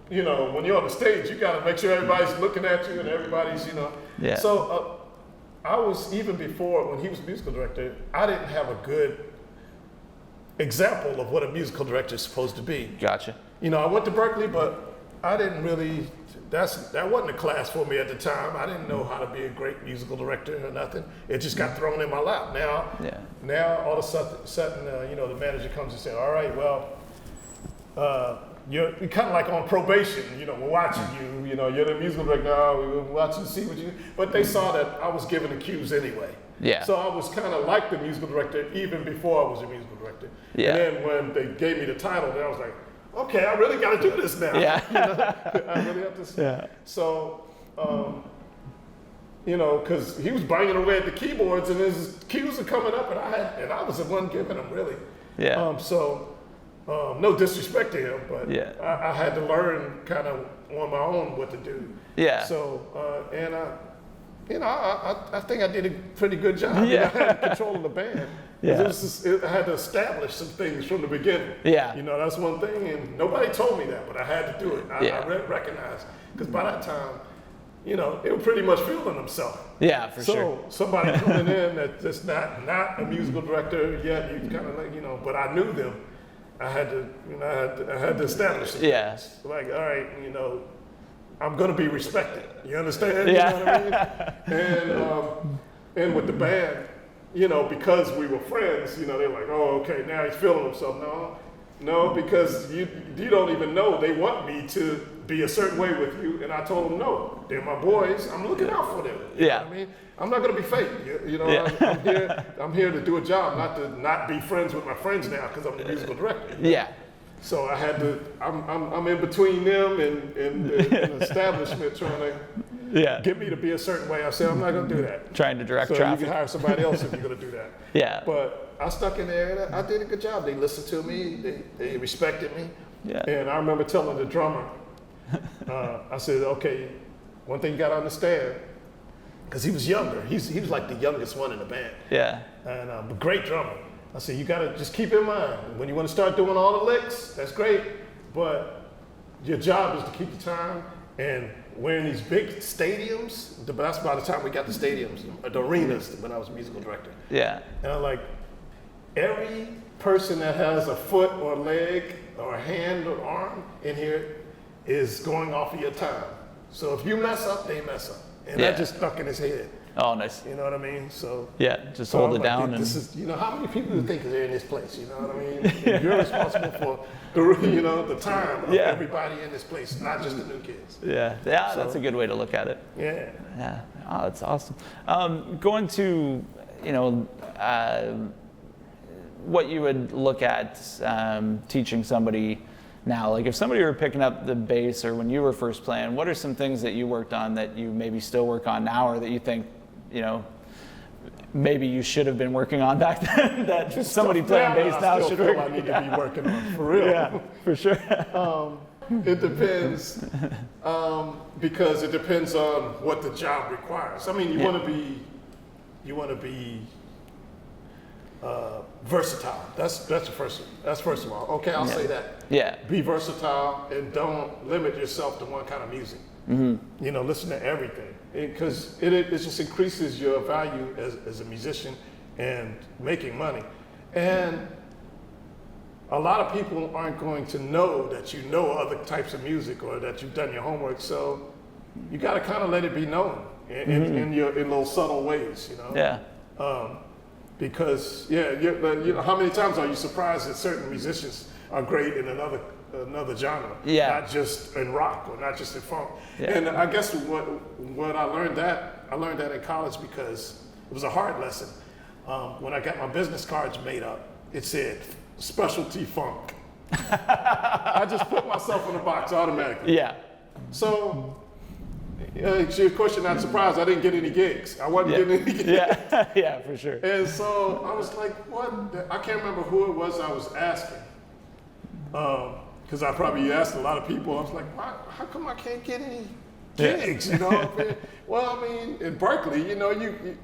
when you're on the stage, you got to make sure everybody's looking at you and everybody's, Yeah. So I was, even before, when he was musical director, I didn't have a good example of what a musical director is supposed to be. Gotcha. I went to Berklee, but I didn't really, that wasn't a class for me at the time. I didn't know how to be a great musical director or nothing. It just got thrown in my lap. Now all of a sudden, the manager comes and says, all right, well, you're kind of like on probation, we're watching you, you're the musical director, we're watching to see what you do. But they saw that I was giving the cues anyway. Yeah. So I was kind of like the musical director even before I was a musical director. Yeah. And then when they gave me the title, then I was like, okay, I really got to do this now. Yeah. I really have to. Yeah. So, because he was banging away at the keyboards and his cues are coming up, and I was the one giving them really. Yeah. No disrespect to him, but I had to learn kind of on my own what to do. Yeah. So, I think I did a pretty good job. Yeah. I had control of the band. Yeah. I had to establish some things from the beginning. Yeah. That's one thing, and nobody told me that, but I had to do it. I recognized, because by that time, they were pretty much feeling themselves. Yeah, for sure. So somebody coming in that's not a musical director yet, you kind of like, but I knew them. I had to establish it. Yeah. Like, all right, I'm going to be respected. You understand? Yeah. You know what I mean? And with the band, because we were friends, they're like, oh, okay, now he's feeling himself. No, No, because you don't even know. They want me to be a certain way with you, and I told them no. They're my boys. I'm looking out for them. You know what I mean? I'm not going to be fake. You know, I'm here to do a job, not to not be friends with my friends now because I'm the musical director. Yeah. So I had to. I'm in between them and the establishment trying to get me to be a certain way. I said I'm not going to do that. Trying to direct so traffic. You can hire somebody else if you're going to do that. Yeah. But I stuck in there and I did a good job. They listened to me. They respected me. Yeah. And I remember telling the drummer, I said, okay, one thing you got to understand, because he was younger. He was like the youngest one in the band. Yeah. And a great drummer. I said, you got to just keep in mind, when you want to start doing all the licks, that's great, but your job is to keep the time. And we're in these big stadiums, but that's by the time we got the stadiums, the arenas, when I was musical director. Yeah. And I'm like, every person that has a foot or leg or a hand or arm in here is going off of your time. So if you mess up, they mess up. And that just stuck in his head. Oh, nice. You know what I mean? So just hold it down. This is, you know, how many people do you think are in this place? You know what I mean? And you're responsible for the time of everybody in this place, not just the new kids. Yeah, so, that's a good way to look at it. Yeah. Yeah. Oh, that's awesome. Going to, what you would look at teaching somebody now, like if somebody were picking up the bass or when you were first playing, what are some things that you worked on that you maybe still work on now, or that you think, maybe you should have been working on back then that just somebody playing bass now should work? I need to be working on, for real. Yeah, for sure. It depends, because it depends on what the job requires. I mean, you want to be versatile. That's first of all. Okay, I'll say that. Yeah. Be versatile and don't limit yourself to one kind of music. Mm-hmm. Listen to everything, because it just increases your value as a musician and making money. And a lot of people aren't going to know that you know other types of music or that you've done your homework. So you got to kind of let it be known in little subtle ways. Yeah. Because how many times are you surprised that certain musicians are great in another genre, not just in rock or not just in funk? And I guess what I learned that in college, because it was a hard lesson. When I got my business cards made up, it said specialty funk. I just put myself in a box automatically. Yeah. So. Of course, you're not surprised I didn't get any gigs. I wasn't getting any gigs. Yeah, for sure. And so I was like, what? I can't remember who it was I was asking. Because I probably asked a lot of people. I was like, how come I can't get any gigs? Well, I mean, in Berklee, you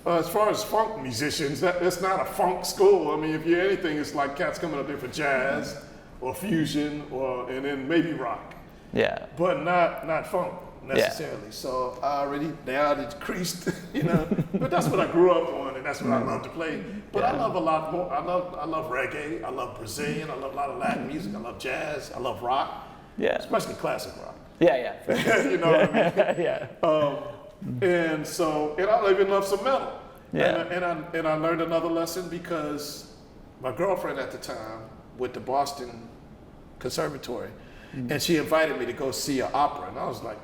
as far as funk musicians, that's not a funk school. I mean, if you're anything, it's like cats coming up there for jazz or fusion and then maybe rock. Yeah. But not funk necessarily. Yeah. So now it's decreased, But that's what I grew up on, and that's what I love to play. But I love a lot more. I love reggae. I love Brazilian. I love a lot of Latin music. I love jazz. I love rock. Yeah. Especially classic rock. Yeah. You know what I mean? Yeah. And I even love some metal. Yeah. And I learned another lesson because my girlfriend at the time went to Boston Conservatory. Mm-hmm. And she invited me to go see an opera, and I was like,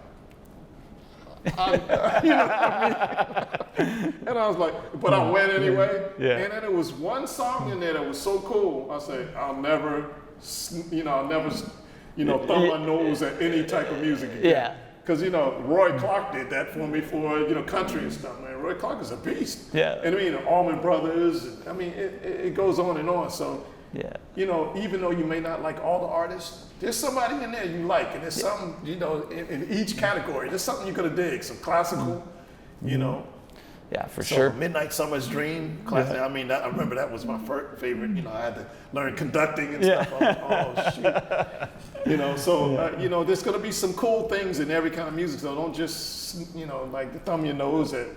you know what I mean? And I was like, but I went anyway. Yeah. And then there was one song in there that was so cool. I said, I'll never thumb my nose at any type of music again. Yeah. Because Roy Clark did that for me for country and stuff. Man, Roy Clark is a beast. Yeah. And I mean, Allman Brothers. I mean, it goes on and on. So. Yeah. Even though you may not like all the artists, there's somebody in there you like, and there's something, in each category, there's something you're gonna dig. Some classical, Yeah, for sure. Midnight Summer's Dream, classic. I mean, I remember that was my favorite. I had to learn conducting and stuff. Oh shoot. There's gonna be some cool things in every kind of music. So don't just, like thumb your nose at.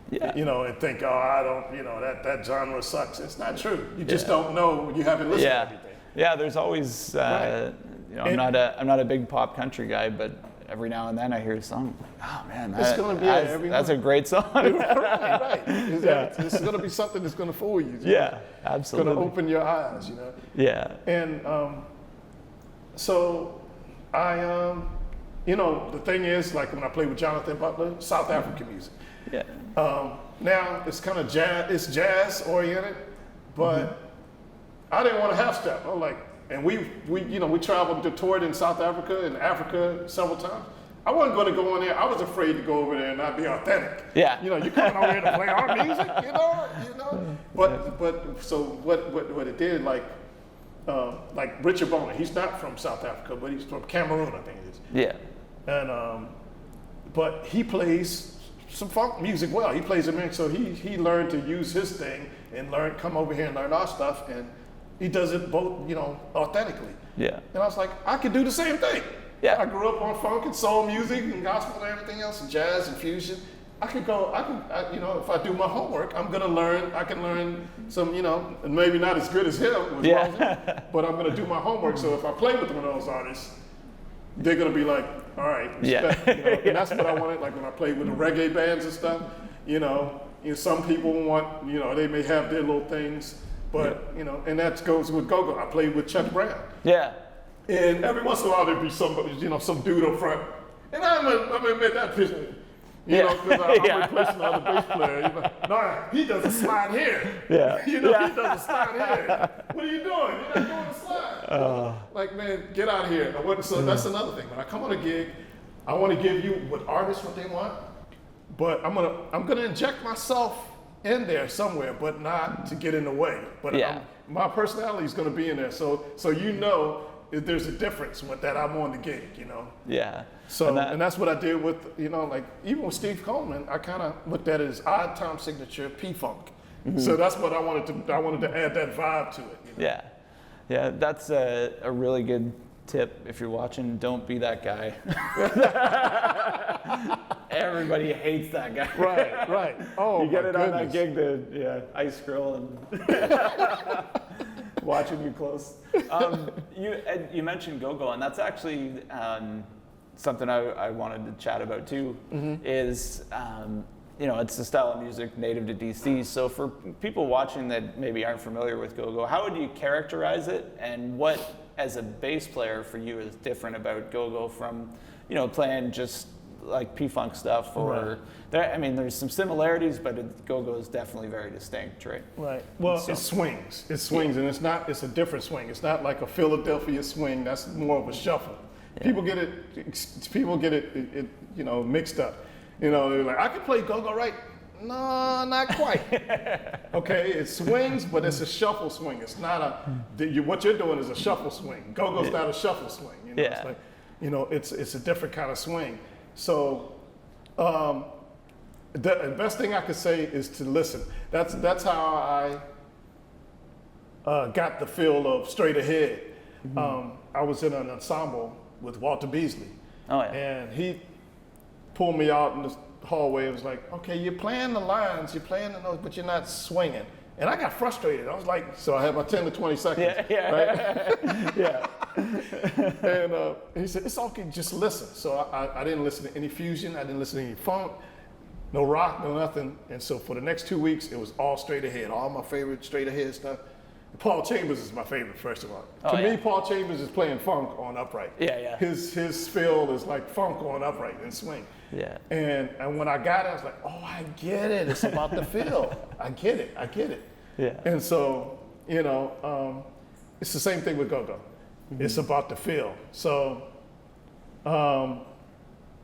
And think, I don't, that genre sucks. It's not true. You just don't know. You haven't listened to everything. Yeah, there's always, right. I'm not a big pop country guy, but every now and then I hear a song, oh man, It's gonna be that's a great song. right. This is going to be something that's going to fool you. Yeah, It's absolutely. going to open your eyes, Yeah. And so I, the thing is, like when I play with Jonathan Butler, South African music. Yeah. Now it's kind of jazz, it's jazz oriented, but I didn't want to half step. I'm like, and we traveled to toured in South Africa and Africa several times. I wasn't going to go in there. I was afraid to go over there and not be authentic. Yeah. You're coming over here to play our music, But so what it did, like Richard Boner, he's not from South Africa, but he's from Cameroon, I think it is. Yeah. And but he plays some funk music well. He plays it, so he learned to use his thing and come over here and learn our stuff, and he does it both, authentically. Yeah. And I was like, I could do the same thing. Yeah. I grew up on funk and soul music and gospel and everything else, and jazz and fusion. If I do my homework, I can learn some, maybe not as good as him, but I'm gonna do my homework. So if I play with one of those artists, they're gonna be like, all right, respect, and that's what I wanted. Like when I played with the reggae bands and stuff, some people want, they may have their little things, but and that goes with go-go. I played with Chuck Brown. Yeah. And every once in a while there'd be somebody, some dude up front, and I'm gonna admit that pisses me. Because I'm replacing the other bass player. No, he doesn't slide here. Yeah. He doesn't slide here. What are you doing? You're not doing the slide. Like, man, get out of here. So that's another thing. When I come on a gig, I want to give you what artists what they want, but I'm gonna inject myself in there somewhere, but not to get in the way. But my personality is gonna be in there. So there's a difference with that I'm on the gig, Yeah. So and that's what I did with, even with Steve Coleman, I kind of looked at it as odd time signature P-Funk. So that's what I wanted to add that vibe to it. Yeah. Yeah, that's a really good tip if you're watching. Don't be that guy. Everybody hates that guy. Right. Oh, you get it on that gig to ice grill and watching you close. You mentioned go-go, and that's actually something I wanted to chat about too. Is it's a style of music native to DC. So for people watching that maybe aren't familiar with go-go, how would you characterize it, and what, as a bass player, for you is different about go-go from playing just like P-Funk stuff? Or there's some similarities, but go-go is definitely very distinct, right? Right. Well, it swings. It swings, and it's a different swing. It's not like a Philadelphia swing. That's more of a shuffle. Yeah. People get it mixed up. They're like, I can play go-go, right? No, not quite. Okay, it swings, but it's a shuffle swing. It's not what you're doing is a shuffle swing. Go-go's not a shuffle swing. It's like, it's a different kind of swing. So, the best thing I could say is to listen. That's how I got the feel of straight ahead. I was in an ensemble with Walter Beasley. Oh, yeah. And he pulled me out in the hallway and was like, okay, you're playing the lines, you're playing the notes, but you're not swinging. And I got frustrated. I was like, so I had my 10 to 20 seconds. Right? Yeah. And he said, it's okay, just listen. So I didn't listen to any fusion. I didn't listen to any funk, no rock, no nothing. And so for the next 2 weeks, it was all straight ahead, all my favorite straight ahead stuff. Paul Chambers is my favorite, first of all. To me, Paul Chambers is playing funk on upright. Yeah. His feel is like funk on upright and swing. Yeah. And when I got it, I was like, oh, I get it. It's about the feel. I get it. Yeah. And so, it's the same thing with go-go. It's about the feel. So,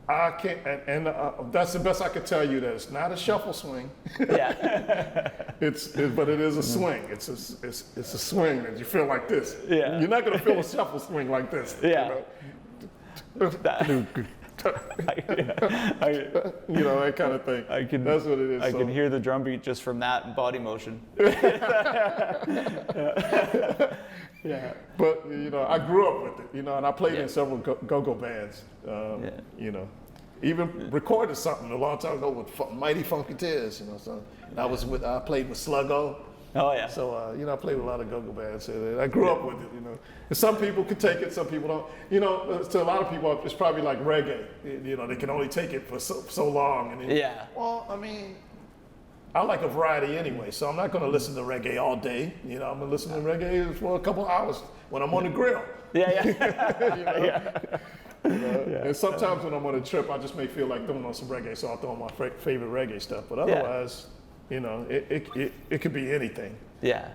I can't, and that's the best I could tell you. That it's not a shuffle swing. Yeah. But it is a swing. It's a swing that you feel like this. Yeah. You're not gonna feel a shuffle swing like this. Yeah. That kind of thing. That's what it is. I can hear the drum beat just from that body motion. Yeah, but I grew up with it, and I played in several go-go bands. Even recorded something a long time ago with Mighty Funky Tears, So I played with Sluggo, Oh yeah. So, I played with a lot of go-go bands. And I grew up with it, And some people can take it, some people don't. To a lot of people, it's probably like reggae. They can only take it for so long. And Yeah. Well, I like a variety anyway, so I'm not going to listen to reggae all day. I'm going to listen to reggae for a couple hours when I'm on the grill. Yeah. And sometimes when I'm on a trip, I just may feel like throwing on some reggae, so I'll throw on my favorite reggae stuff. But otherwise, it could be anything. Yeah.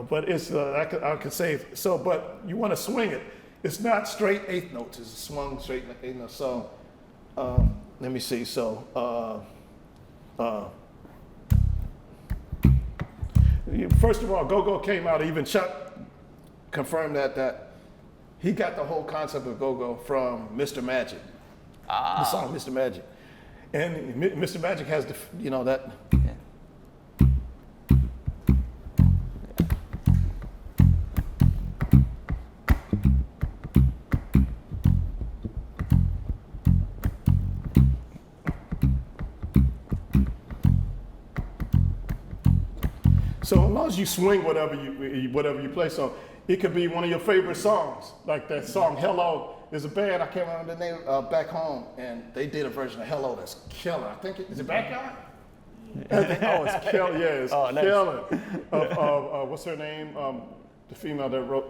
But it's I could say so. But you want to swing it. It's not straight eighth notes. It's a swung straight eighth notes. So let me see. So first of all, go-go came out. Even Chuck confirmed that he got the whole concept of go-go from Mr. Magic, the song Mr. Magic, and Mr. Magic has that. So as long as you swing whatever you play, so it could be one of your favorite songs, like that song "Hello." There's a band, I can't remember the name, back home, and they did a version of "Hello" that's killer. I think is it Backyard? It's killer. Yeah, it's killer. Of what's her name? The female that wrote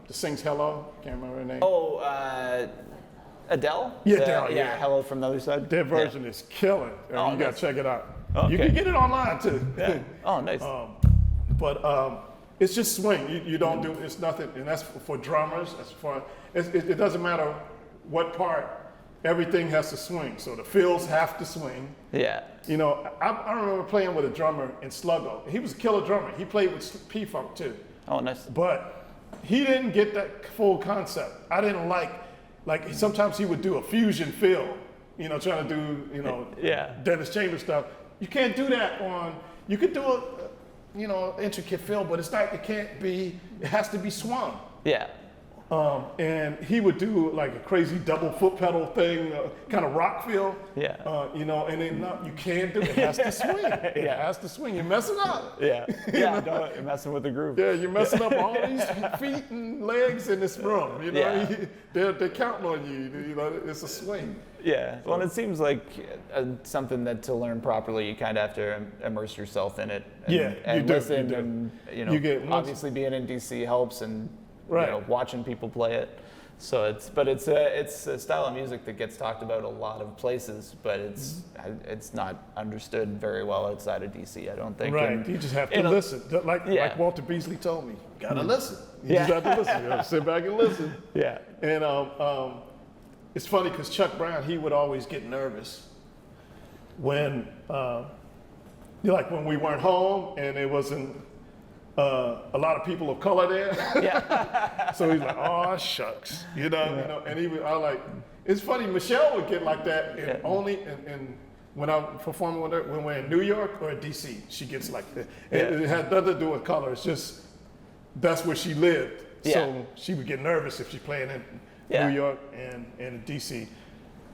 that sings "Hello." Can't remember her name. Oh, Adele. Yeah, Adele. Yeah. Hello from the Other Side. Their version is killer. You nice. gotta check it out. Okay. You can get it online too. Yeah. Oh, nice. But it's just swing. You don't do, it's nothing, and that's for drummers. It doesn't matter what part, everything has to swing. So the fills have to swing. Yeah. I remember playing with a drummer in Sluggo. He was a killer drummer. He played with P-Funk too. Oh, nice. But he didn't get that full concept. I didn't like sometimes he would do a fusion fill, trying to do, Dennis Chambers stuff. You can't do that you could do a, intricate fill, but it has to be swung. Yeah. And he would do like a crazy double foot pedal thing, kind of rock feel. Yeah. And then you can't do it. It has to swing. It has to swing. You're messing up. Yeah. Yeah. No, you're messing with the groove. Yeah, you're messing up all these feet and legs in this room. They're counting on you. It's a swing. Yeah. Well, it seems like something that to learn properly, you kind of have to immerse yourself in it. And listen, you do. And obviously being in DC helps, and watching people play it. So it's a style of music that gets talked about a lot of places, but it's not understood very well outside of DC, I don't think. Right. And, you just have to listen. Like Walter Beasley told me, you gotta listen. You just have to listen. You have to sit back and listen. Yeah. And it's funny because Chuck Brown, he would always get nervous when when we weren't home and it wasn't a lot of people of color there. Yeah. So he's like, oh shucks, and he would, it's funny, Meshell would get like that, and only when I'm performing with her, when we're in New York or in DC, she gets like that. It had nothing to do with color, it's just, that's where she lived. So she would get nervous if she's playing in New York and in DC.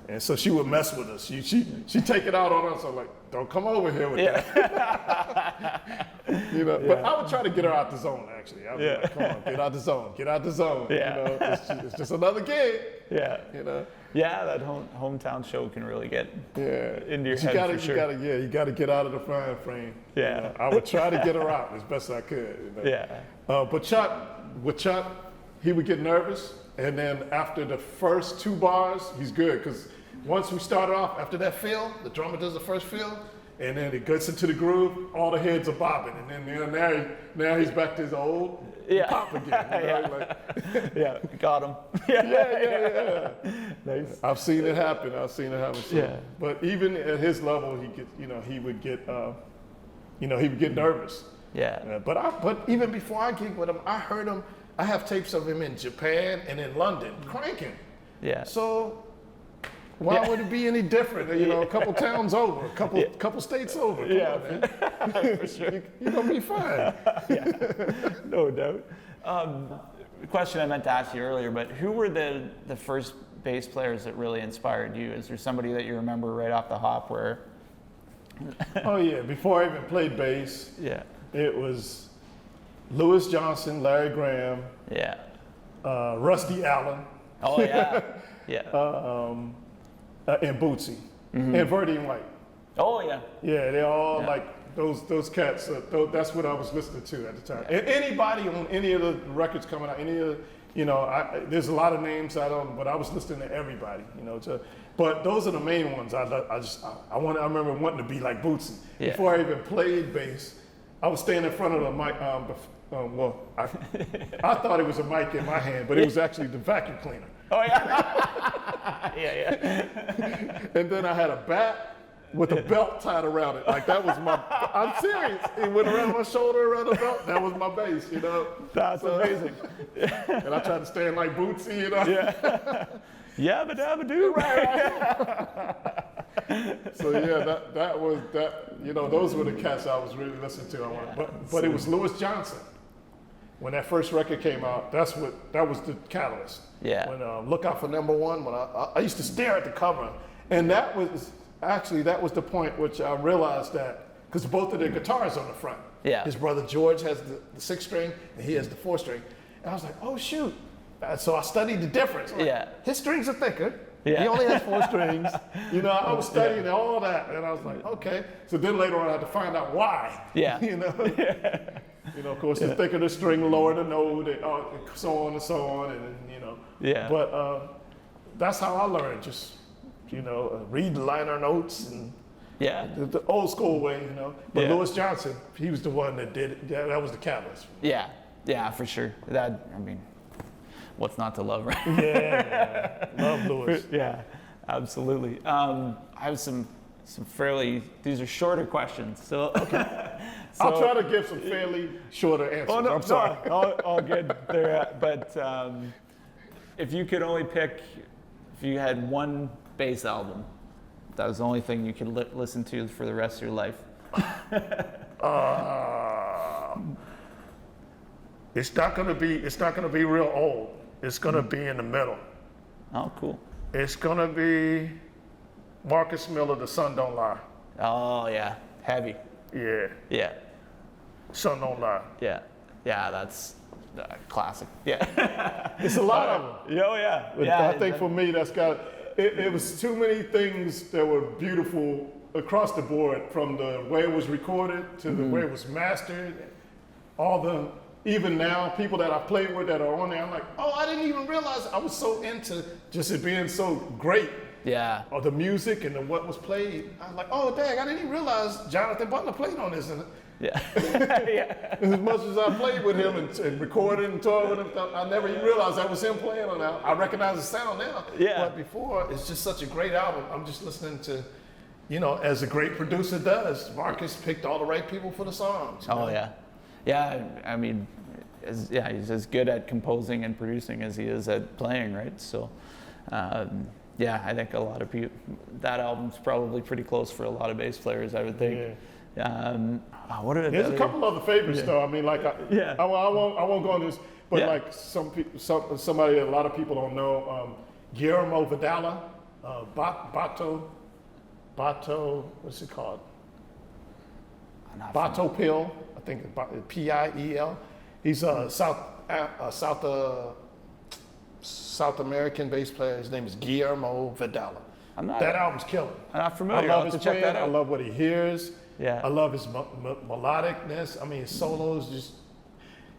And so she would mess with us. She'd take it out on us. I'm like, don't come over here with that. But I would try to get her out the zone, actually. I'd be like, come on, get out the zone. Get out the zone. Yeah. It's just another gig. Yeah. Yeah, that hometown show can really get into your head for sure. You got to get out of the frying frame. Yeah. I would try to get her out as best I could. Yeah. But Chuck, he would get nervous. And then after the first two bars, he's good. Because once we started off, after that fill, the drummer does the first fill, and then it gets into the groove, all the heads are bobbing. And then now he's back to his old pop again. Got him. Yeah. Nice. I've seen it happen. So, but even at his level, he would get nervous. Yeah. But even before I gig with him, I heard him. I have tapes of him in Japan and in London cranking. Yeah. So why would it be any different? A couple towns over, a couple states over. Come on, man. For sure. You're gonna be fine. No doubt. The question I meant to ask you earlier, but who were the first bass players that really inspired you? Is there somebody that you remember right off the hop where? Oh yeah, before I even played bass. Yeah. It was Louis Johnson, Larry Graham, Yeah. Rusty Allen, Oh yeah. Yeah. and Bootsy, and Verdi and White. Oh yeah. Yeah, they all like those cats. That's what I was listening to at the time. And anybody on any of the records coming out, any of there's a lot of names I don't, but I was listening to everybody. But those are the main ones. I remember wanting to be like Bootsy. Yeah. Before I even played bass, I was standing in front of the mic. I thought it was a mic in my hand, but it was actually the vacuum cleaner. Oh yeah. Yeah. And then I had a bat with a belt tied around it. Like that was I'm serious. It went around my shoulder, around the belt. That was my bass, That's amazing. And I tried to stand like Bootsy, Yeah. Yabba dabba doo. So yeah, that was those were the cats I was really listening to. But it was Louis Johnson. When that first record came out, that was the catalyst. Yeah. When Look Out for Number One, when I used to stare at the cover, and that was the point which I realized that, because both of their guitars on the front. Yeah. His brother George has the 6 string, and he has the 4 string. And I was like, oh shoot. So I studied the difference. Yeah. His strings are thicker. Yeah. He only has 4 strings. I was studying all that, and I was like, okay. So then later on, I had to find out why. Yeah. Of course, the thicker the string, the lower the note, and so on and so on, and Yeah. But that's how I learned. Just read the liner notes and the old school way. But Yeah. Louis Johnson, he was the one that did it. That was the catalyst. Yeah, for sure. What's not to love, right? Yeah. Love Louis. Yeah, absolutely. I have some fairly, these are shorter questions. So, I'll try to give some fairly shorter answers. Oh, no, I'm sorry. No, all good there. But if you could only pick, if you had one bass album, that was the only thing you could listen to for the rest of your life. It's not gonna be real old. It's gonna be in the middle. Oh, cool. It's gonna be Marcus Miller, The Sun Don't Lie. Oh yeah, heavy. Yeah. Yeah. Sun Don't Lie. Yeah. Yeah, that's classic. Yeah. It's a lot of them. Oh yeah. But Yeah. I think for me, it was too many things that were beautiful across the board, from the way it was recorded to the way it was mastered. Even now, people that I played with that are on there, I'm like, oh, I didn't even realize I was so into just it being so great. Yeah. Or the music and what was played. I was like, oh, dang, I didn't even realize Jonathan Butler played on this. And Yeah. Yeah. as much as I played with him and recorded and toured with him, I never even realized that was him playing on that. I recognize the sound now. Yeah. But before, it's just such a great album. I'm just listening to, as a great producer does, Marcus picked all the right people for the songs. Oh yeah. Yeah, I mean, he's as good at composing and producing as he is at playing, right? So, yeah, I think a lot of people, that album's probably pretty close for a lot of bass players, I would think. Yeah. What are There's a couple other favorites though. I mean, like, I won't go into this, but like somebody that a lot of people don't know, Guillermo Vidala, Bato, what's it called? Bato Pill, I think it's Piel. He's a South American bass player. His name is Guillermo Vidala. That album's killer. I'm not familiar. I I'll love have his to check playing. that out. I love what he hears. Yeah. I love his melodicness. I mean, his solos just,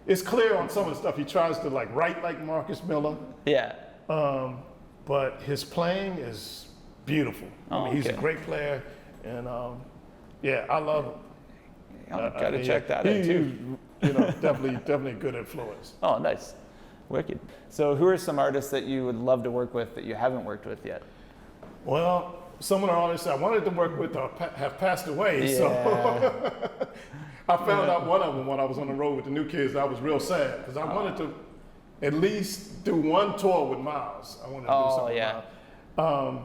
it's clear on some of the stuff. He tries to write like Marcus Miller. Yeah. But his playing is beautiful. I mean, he's a great player. And I love him. I've got to check that out too. Definitely a good influence. Oh, nice. Wicked. So who are some artists that you would love to work with that you haven't worked with yet? Well, some of the artists I wanted to work with have passed away. Yeah. So I found out one of them when I was on the road with the New Kids. I was real sad because I wanted to at least do one tour with Miles. I wanted to do something with Miles.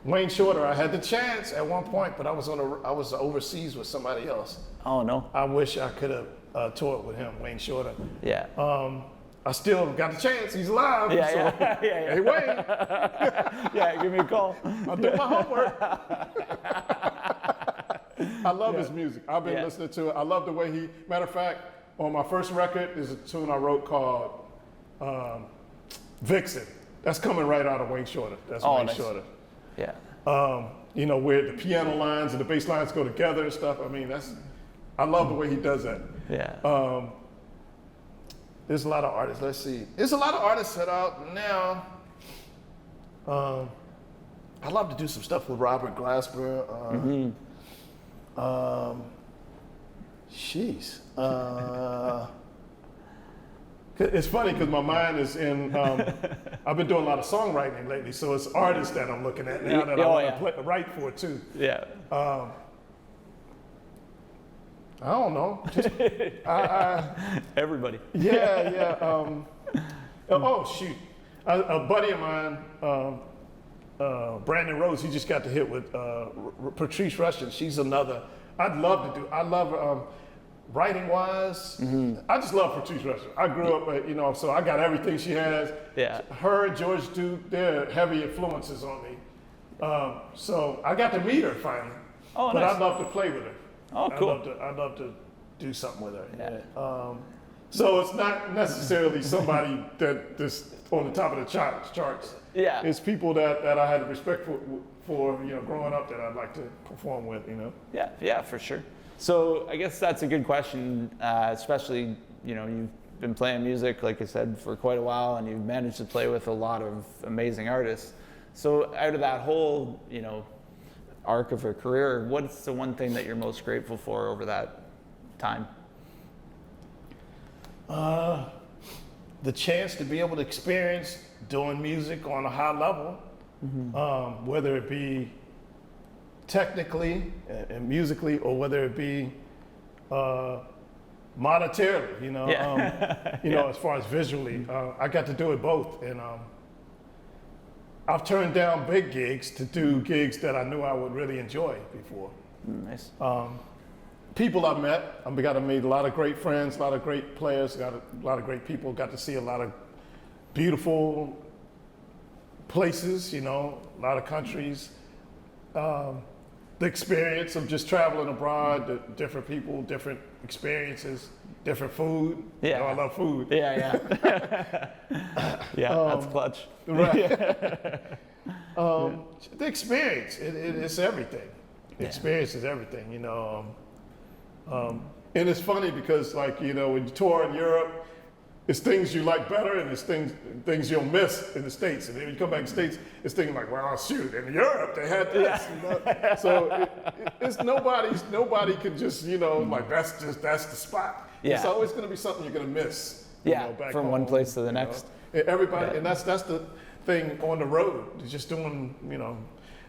Wayne Shorter, I had the chance at one point, but I was overseas with somebody else. Oh, no. I wish I could have toured with him, Wayne Shorter. Yeah. I still got the chance. He's alive. Yeah. Hey, Wayne. Yeah, give me a call. I'll do my homework. I love his music. I've been listening to it. I love the way matter of fact, on my first record, there's a tune I wrote called Vixen. That's coming right out of Wayne Shorter. That's Wayne nice. Shorter. Yeah. You know, where the piano lines and the bass lines go together and stuff. I mean, I love the way he does that. Yeah. There's a lot of artists. Let's see. There's a lot of artists that out now. I'd love to do some stuff with Robert Glasper. Jeez. It's funny because my mind is in. I've been doing a lot of songwriting lately, so it's artists that I'm looking at now that I want to write for too. Yeah. I don't know. Just, Everybody. Yeah. Oh shoot, a buddy of mine, Brandon Rose, he just got to hit with Patrice Rushen. She's another. I love writing wise. I just love Patrice Rushen. I grew up, so I got everything she has. Yeah. Her, George Duke, they're heavy influences on me. So I got to meet her finally. Oh, but nice. I'd love to play with her. Oh, cool. I'd love to do something with her. Yeah. So it's not necessarily somebody that's on the top of the charts. Yeah. It's people that I had respect for growing up that I'd like to perform with, Yeah, for sure. So I guess that's a good question, especially, you've been playing music, like I said, for quite a while, and you've managed to play with a lot of amazing artists. So out of that whole, arc of a career, what's the one thing that you're most grateful for over that time? The chance to be able to experience doing music on a high level, whether it be technically and musically, or whether it be monetarily, as far as visually. I got to do it both, and I've turned down big gigs to do gigs that I knew I would really enjoy before. Nice. People I've met, I've got to meet a lot of great friends, a lot of great players, got a lot of great people, got to see a lot of beautiful places, a lot of countries. The experience of just traveling abroad, the different people, different experiences, different food. Yeah. I love food. Yeah. That's clutch. Right. The experience, it's everything. The experience is everything, and it's funny because, when you tour in Europe, it's things you like better, and it's things you'll miss in the States. And then when you come back to the States, it's things like, well, shoot, in Europe they had this. So it's nobody can just, that's the spot. Yeah. It's always going to be something you're going to miss. Back from home, one place to the next. Everybody, and that's the thing on the road. Just doing,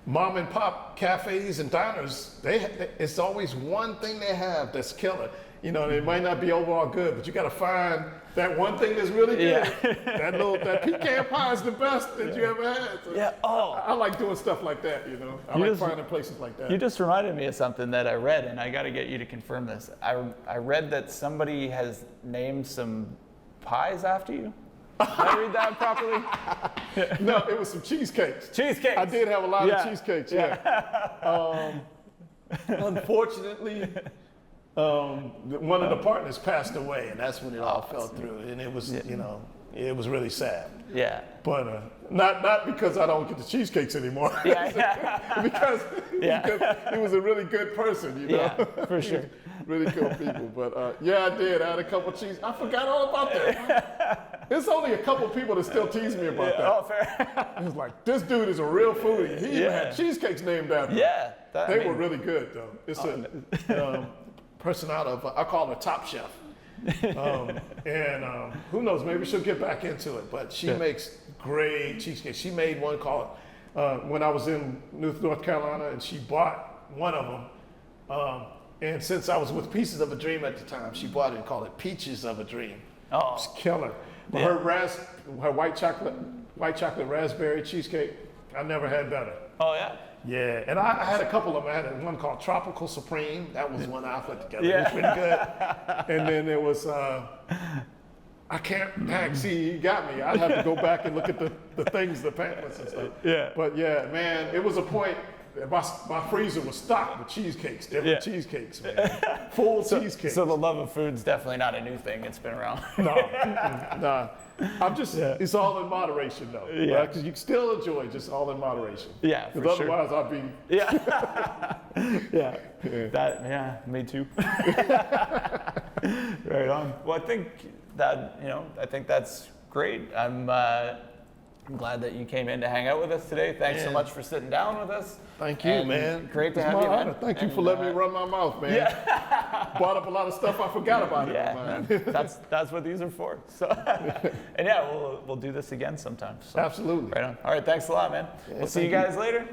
mom and pop cafes and diners. It's always one thing they have that's killer. It might not be overall good, but you got to find that one thing that's really good. That pecan pie is the best that you ever had. So I like doing stuff like that. I like finding places like that. You just reminded me of something that I read, and I got to get you to confirm this. I read that somebody has named some pies after you. Did I read that properly? No, it was some cheesecakes. Cheesecakes. I did have a lot of cheesecakes. Yeah. Unfortunately, one of the partners passed away, and that's when it all fell through. And it was, it was really sad. Yeah. But not because I don't get the cheesecakes anymore. because he was a really good person, Yeah, for sure. Really cool people. But I did. I had a couple cheese. I forgot all about that. There's only a couple people that still tease me about that. Oh, fair. It was like, this dude is a real foodie. He even had cheesecakes named after him. Yeah. They were really good, though. It's a person out of, I call her Top Chef. And who knows, maybe she'll get back into it. But she makes great cheesecakes. She made one called, when I was in North Carolina, and she bought one of them. And since I was with Pieces of a Dream at the time, she bought it and called it Peaches of a Dream. Oh. It's killer. But her white chocolate raspberry cheesecake, I never had better. Oh, yeah? Yeah, and I had a couple of them. I had one called Tropical Supreme. That was one I put together. It was pretty good. And then there was, I can't, see, you got me. I'd have to go back and look at the things, the pamphlets and stuff. Yeah. But yeah, man, it was a point My freezer was stocked with cheesecakes, different cheesecakes, man. Full cheesecakes. So the love of food's definitely not a new thing. It's been around. No, nah. I'm just, it's all in moderation though. Yeah. Because you can still enjoy, just all in moderation. Yeah, for Because sure. otherwise I'll be. Yeah. Yeah. Me too. Right on. Well, I think that's great. I'm glad that you came in to hang out with us today. Thanks so much for sitting down with us. Thank you, And man. Great to It's have my you, man. honor. Thank you for letting me run my mouth, man. Yeah. Brought up a lot of stuff I forgot about it. Yeah, man. That's what these are for. So, and yeah, we'll do this again sometime. So. Absolutely. Right on. All right, thanks a lot, man. We'll see you guys later.